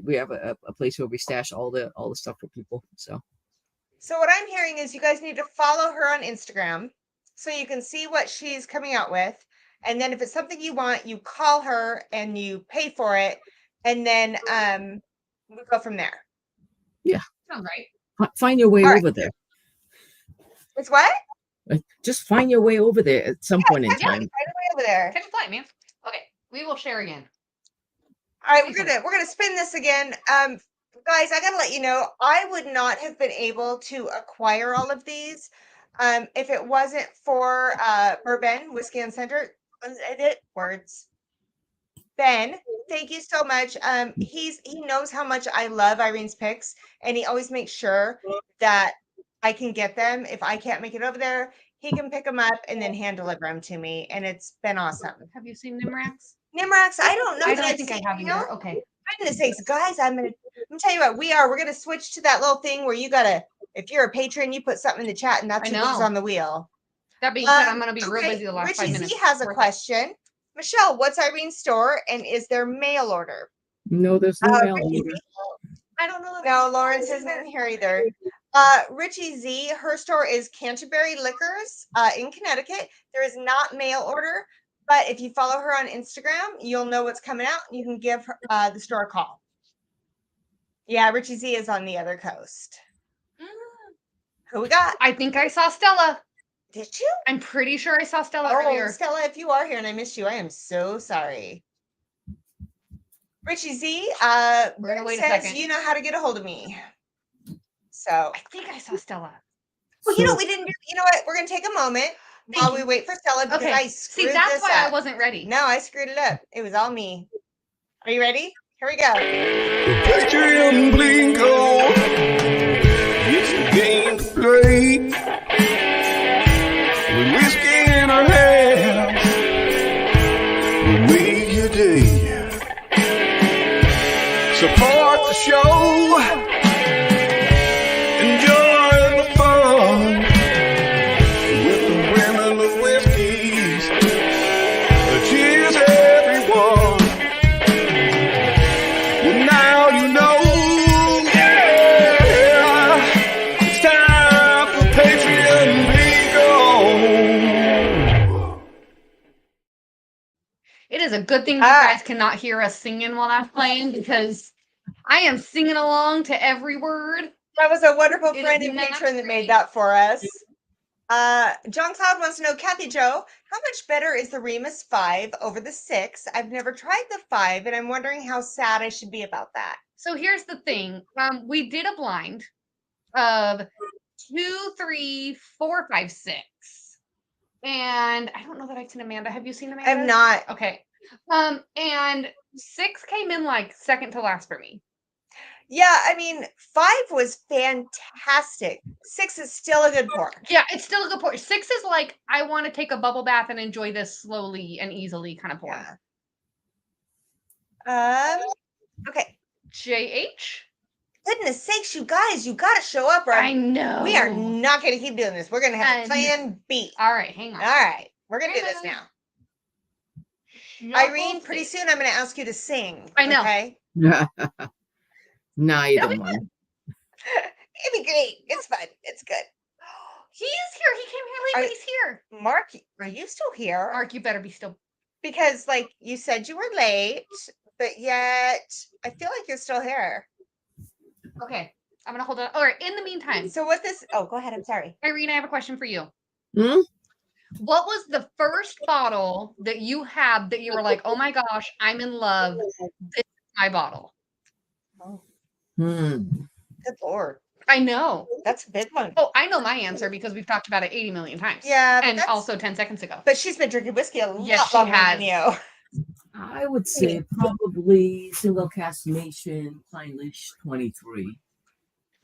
we have a place where we stash all the stuff for people. So So what I'm hearing is you guys need to follow her on Instagram so you can see what she's coming out with. And then if it's something you want, you call her and you pay for it. And then we go from there. yeah, Sounds right. find your way All right. over there. It's what? Just find your way over there at some point in time. Right away over there. Catch a flight, man. Okay, we will share again. All right, we're gonna spin this again. Guys, I gotta let you know, I would not have been able to acquire all of these if it wasn't for Bourbon Whiskey Uncensored. Words. Ben, thank you so much. He knows how much I love Irene's picks, and he always makes sure that I can get them. If I can't make it over there, he can pick them up and then hand deliver them to me, and it's been awesome. Have you seen Nimrax? Nimrax, I don't know. I that don't I've think I seen, have you know? either. Okay. Goodness sakes, guys, I'm gonna tell you what we're gonna switch to that little thing where you gotta, if you're a patron, you put something in the chat and that's I your booze know. on the wheel. That being said, I'm going to be real Okay, busy the last Richie 5 Z minutes. has a Worth it. question. Michelle, what's Irene's store and is there mail order? No, there's no mail Richie order. Z? I don't know. No, Lawrence isn't in here either. Richie Z, her store is Canterbury Liquors in Connecticut. There is not mail order, but if you follow her on Instagram, you'll know what's coming out. You can give her, the store a call. Yeah, Richie Z is on the other coast. Who we got? I think I saw Stella. Did you? I'm pretty sure I saw Stella Oh, earlier. Stella, if you are here and I missed you, I am so sorry. Richie Z, We're gonna wait a says second. you know how to get a hold of me. So, I think I saw Stella. well, we didn't do. You know what? We're gonna take a moment while we wait for Stella because Okay. I screwed See, that's this why I up. wasn't ready. No, I screwed it up. It was all me. Are you ready? Here we go. Patreon Plinko, it's the game to play. With whiskey in our hands, we'll make your day. Support the show, enjoy the fun with the women of whiskeys. Cheers, everyone. Well, now you know, yeah, it's time for Patreon Plinko. It is a good thing you guys cannot hear us singing while I'm playing because I am singing along to every word. That was a wonderful It friend is and not patron that made great. that for us. John Cloud wants to know, Kathy Joe, how much better is the Remus 5 over the 6? I've never tried the 5, and I'm wondering how sad I should be about that. So here's the thing. We did a blind of 2, 3, 4, 5, 6. And I don't know that I've seen Amanda. Have you seen Amanda? I'm not. Okay. And 6 came in like second to last for me. Yeah, I mean, 5 was fantastic. 6 is still a good pour. Yeah, it's still a good pour. 6 is like, I want to take a bubble bath and enjoy this slowly and easily kind of pour. Yeah. Okay. JH? Goodness sakes, you guys, you got to show up. Or I know. we are not going to keep doing this. We're going to have plan B. All right, hang on. All right. We're going to do this now. Irene, pretty soon I'm going to ask you to sing. I know. Okay? Nah, you don't mind. It'd be great. It's fun. It's good. He is here. He came here late, but he's here. Mark, are you still here? Mark, you better be still. Because, like, you said you were late, but yet I feel like you're still here. Okay. I'm going to hold on. All right. In the meantime. So what this... Oh, go ahead. I'm sorry. Irene, I have a question for you. Hmm? What was the first bottle that you had that you were like, oh my gosh, I'm in love. This is my bottle. Oh, Hmm. good Lord. I know. That's a big one. Oh, I know my answer because we've talked about it 80 million times. Yeah. And also 10 seconds ago. But she's been drinking whiskey a lot Yes, she longer has. than you. I would say probably single cast nation Pine-Leash 23.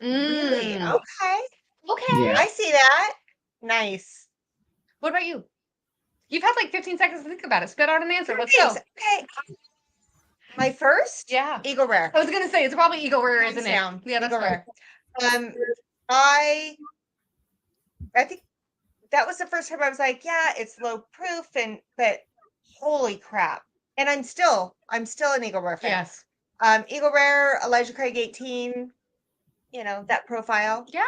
Really? Mm. Okay. Okay. Yeah. I see that. Nice. What about you? You've had like 15 seconds to think about it. Spit out an answer. Let's Thanks. go. Okay. My first? Yeah. Eagle Rare. I was going to say, it's probably Eagle Rare, Hands isn't down. it? Yeah, that's Eagle fair. Rare. I think that was the first time I was like, yeah, it's low proof, but holy crap. And I'm still an Eagle Rare fan. Yes. Eagle Rare, Elijah Craig 18, you know, that profile. Yeah.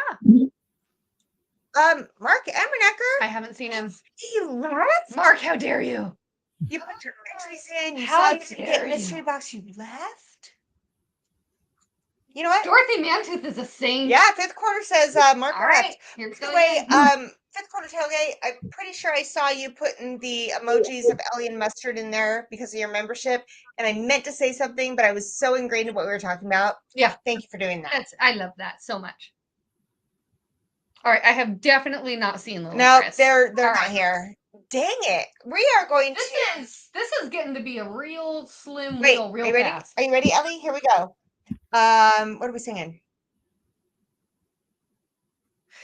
Mark Emmernecker. I haven't seen him. He left? Mark, how dare you? You put your entries in, you How saw you dare get you. mystery box, you left? You know what? Dorothy Mantooth is a saint. Yeah, fifth quarter says Mark All left. right. Here we go Anyway, again. fifth quarter tailgate, I'm pretty sure I saw you putting the emojis of Ellie and Mustard in there because of your membership. And I meant to say something, but I was so ingrained in what we were talking about. Yeah. Thank you for doing that. I love that so much. All right, I have definitely not seen Lily No, Chris. they're All not right. here. Dang it. We are going to This is getting to be a real slim wait, wheel real are you ready? fast. Are you ready, Ellie? Here we go. What are we singing?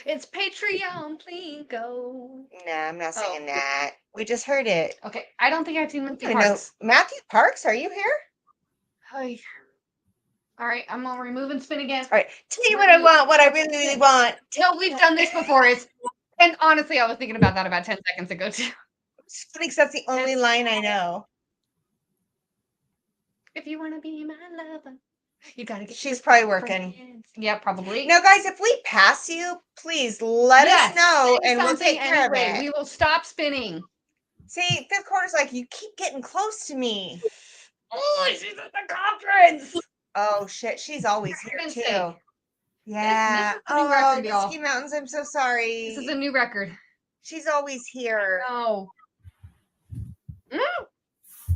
It's Patreon, Plinko. No, I'm not singing that. We just heard it. Okay, I don't think I've seen I Matthew don't know. Parks. Matthew Parks, are you here? Hi. All right, I'm gonna remove and spin again. All right. Tell you what I want, what I really, really want. No, we've done this before. And honestly, I was thinking about that about 10 seconds ago too. It's funny because that's the only line I know. If you want to be my lover, you gotta get. She's probably working. friends. Yeah, probably. Now, guys, if we pass you, please let us know say and we'll something take care anyway. of it. We will stop spinning. See, fifth quarter's like, you keep getting close to me. Oh, she's at the conference. Oh, shit. She's always here, Heaven's too. sake. Yeah. This is a new record, y'all. Whiskey Mountains, I'm so sorry. This is a new record. She's always here. No.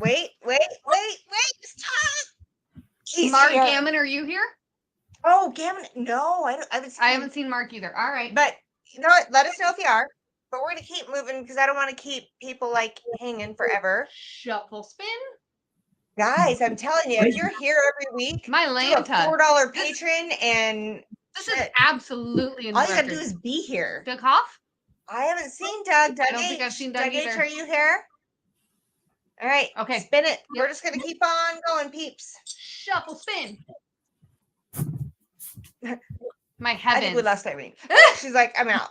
Wait. Stop. He's Mark here. Gammon, are you here? Oh, Gammon. No, I haven't seen Mark either. All right. But you know what? Let us know if you are. But we're going to keep moving because I don't want to keep people like hanging forever. Shuffle spin. Guys, I'm telling you, if you're here every week, My do a Lanta. $4 patron and This is absolutely a new all you gotta record. do is be here. Doug Hoff? I haven't seen Doug. I don't think I've seen Doug H, either. are you here? All right. Okay. Spin it. Yep. We're just gonna keep on going, peeps. Shuffle spin. My I think heavens. we lost Irene. She's like, I'm out.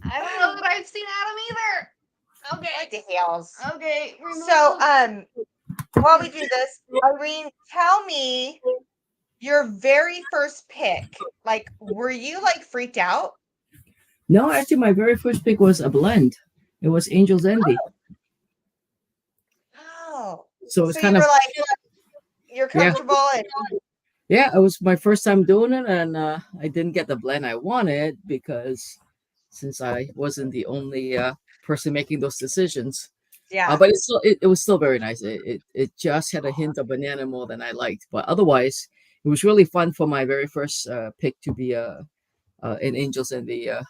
I don't know that I've seen Adam either. Okay. What the hells? Okay. Remove. So, while we do this, Irene, tell me your very first pick. Like, were you like freaked out? No, actually, my very first pick was a blend. It was Angel's Envy. Oh. So it's So kind you of were like, you're comfortable and yeah, it was my first time doing it, and I didn't get the blend I wanted because since I wasn't the only person making those decisions. yeah. But it was still very nice. It just had a hint of banana more than I liked, but otherwise it was really fun for my very first pick to be an Angels in the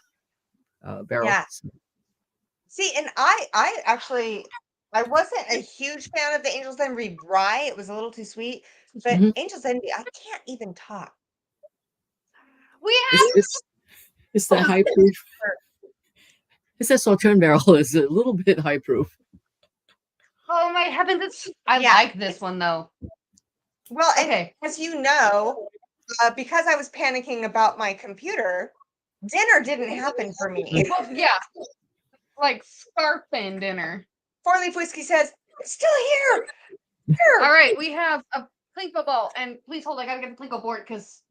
barrel. Yeah. See, and I actually I wasn't a huge fan of the Angel's Envy rye. It was a little too sweet. But Mhm. Angel's Envy, I can't even talk. We have It's the high proof. It's a Sauterne barrel is a little bit high proof. oh my heavens. I Yeah. like this one though. Well, and Okay. as you know, because I was panicking about my computer, dinner didn't happen for me. Well, yeah. Like scarfing dinner. Four Leaf Whiskey says, it's still here. All right, we have a Plinko ball, and please hold. I gotta get the Plinko board because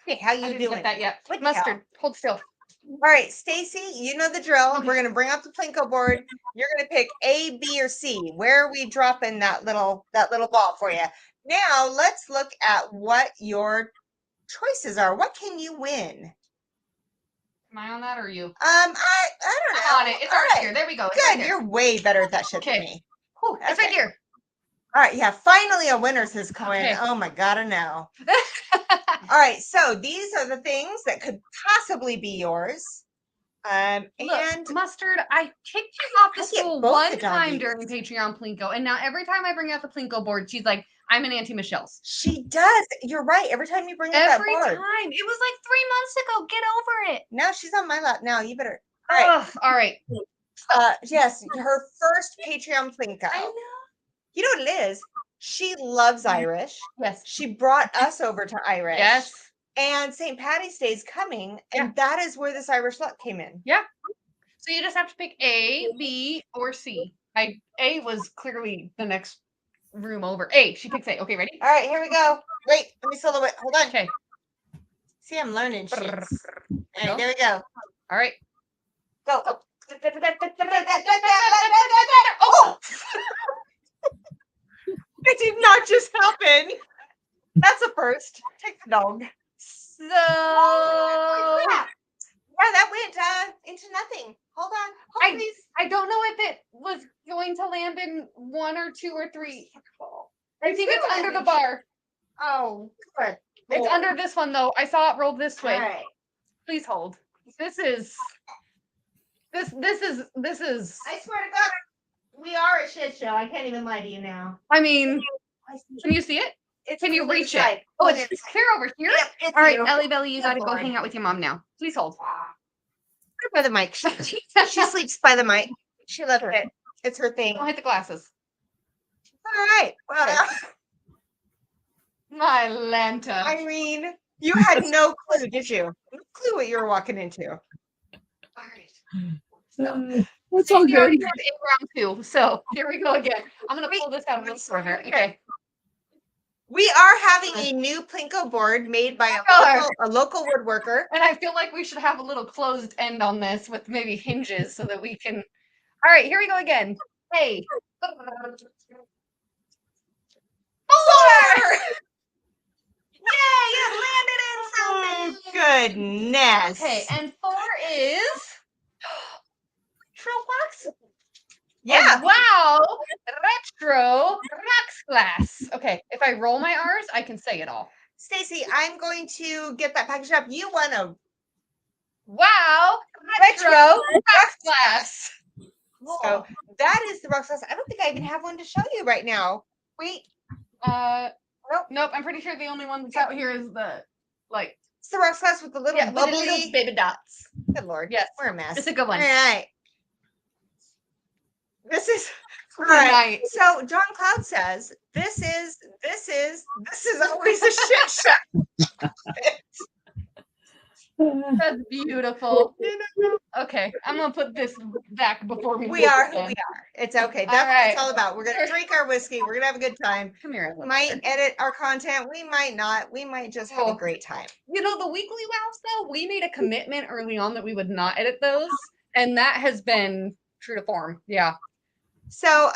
Okay, how I you didn't doing? get that yet. What the Mustard, hold still. All right, Stacy, you know the drill. We're gonna bring up the Plinko board. You're gonna pick A, B, or C. Where are we dropping that little ball for you? Now let's look at what your choices are. What can you win? Am I on that or you? I don't know. I'm on it. It's All already right. here. There we go. It's Good. right here. You're way better at that shit than Okay. me. Whew, it's right Okay. here. All right, yeah. Finally, a winner's has come in. Okay. Oh my god, I know. All right, so these are the things that could possibly be yours. And Look, Mustard, I kicked you off the I get school both one the time doggies. during Patreon Plinko, and now every time I bring out the Plinko board, she's like, I'm an Auntie Michelle's. she does. You're right. Every time you bring up that Every board. time. It was like 3 months ago. Get over it. Now she's on my lap. Now you better. All right. Ugh, all right. Yes, her first Patreon Plinko. I know. You know what it is? She loves Irish. Yes. She brought us over to Irish. Yes. And St. Patty's Day is coming, and that is where this Irish luck came in. Yeah. So you just have to pick A, B, or C. A was clearly the next room over. A, she picks A. Okay, ready? All right, here we go. Wait, let me solo it. Hold on. Okay. See, I'm learning shit. All Go. right, there we go. All right. Go. Oh. Oh! It did not just happen. That's a first. Take the dog. So Yeah, that went into nothing. Hold on. Hold, please. I don't know if it was going to land in 1 or 2 or 3. I think it's under the bar. Oh, good. It's under this one though. I saw it roll this way. All right. Please hold. This is. I swear to God, we are a shit show. I can't even lie to you now. I mean, can you see it? It's Can you on the reach side. it? Oh, On it's the clear over here. Yep, it's All right, you. Ellie Belly, you Yeah, got to go boy. hang out with your mom now. Please hold. Put her by the mic. She sleeps by the mic. She loves it. It's her thing. Don't All hit the glasses. right. Well, My Lanta. Irene, you had no clue, did you? No clue what you were walking into. All right. It's all You already good. did in round 2, so here we go again. I'm gonna pull this out a little further. Okay. We are having a new Plinko board made by a local woodworker. And I feel like we should have a little closed end on this with maybe hinges so that we can. All right, here we go again. Hey. 4! Yay! It landed in something. Oh, goodness. Okay, and 4 is Trobox. Yeah. Wow. Retro Rocks Glass. Okay, if I roll my R's, I can say it all. Stacy, I'm going to get that packaged up. You want a Wow. retro Rocks Glass. So that is the rock sauce. I don't think I even have one to show you right now. Wait, Nope. I'm pretty sure the only one that's out here is the like. it's the rock sauce with the little Yeah, with the bubbly. little baby dots. Good Lord. Yes, We're a mess. it's a good one. All right. This is all Good right. night. So John Cloud says this is always a shit show. That's beautiful. Okay, I'm gonna put this back before we. We are who we are. It's okay. That's what it's right. all about. We're gonna drink our whiskey. We're gonna have a good time. Come here. We might edit our content. We might not. We might just have a great time. You know, the weekly wows though, we made a commitment early on that we would not edit those, and that has been true to form. Yeah. So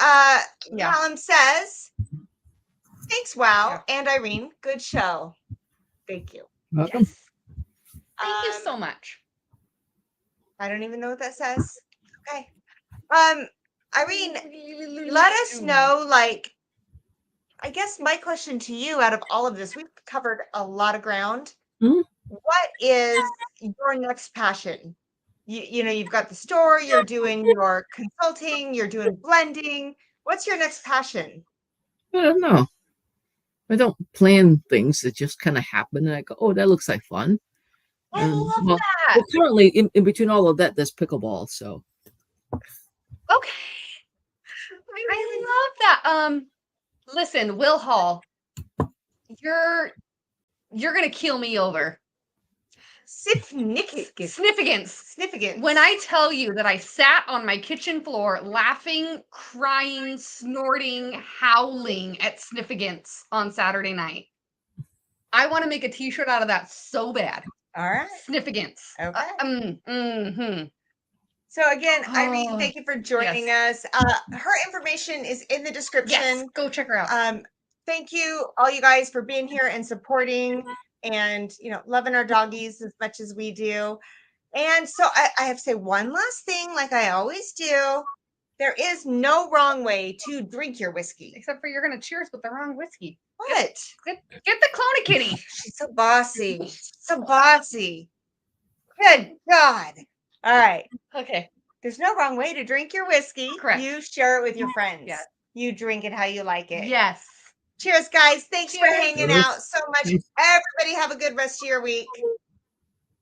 Yeah. Callum says, thanks, Wow, and Irene, good show. Thank you. Welcome. Yes. Thank you so much. I don't even know what that says. Okay. Irene, let us know, like, I guess my question to you out of all of this, we've covered a lot of ground. Mhm. What is your next passion? You know, you've got the store, you're doing your consulting, you're doing blending. What's your next passion? I don't know. I don't plan things that just kind of happen, and I go, "Oh, that looks like fun." I And, love well, that. well, currently, in between all of that, there's pickleball. So Okay. I love that. Listen, Will Hall, you're gonna keel me over. Significance. When I tell you that I sat on my kitchen floor laughing, crying, snorting, howling at Significance on Saturday night. I want to make a t-shirt out of that so bad. All right. Significance. Okay. So again, Irene, thank you for joining us. Her information is in the description. Yes, go check her out. Thank you, all you guys, for being here and supporting and, you know, loving our doggies as much as we do. And so I have to say one last thing, like I always do. There is no wrong way to drink your whiskey. Except for you're going to cheers with the wrong whiskey. What? Get the Clona Kitty. She's so bossy. So bossy. Good God. All right. Okay. There's no wrong way to drink your whiskey. Correct. You share it with your friends. Yes. You drink it how you like it. Yes. Cheers, guys. Thanks for hanging Cheers. out so much. Everybody have a good rest of your week.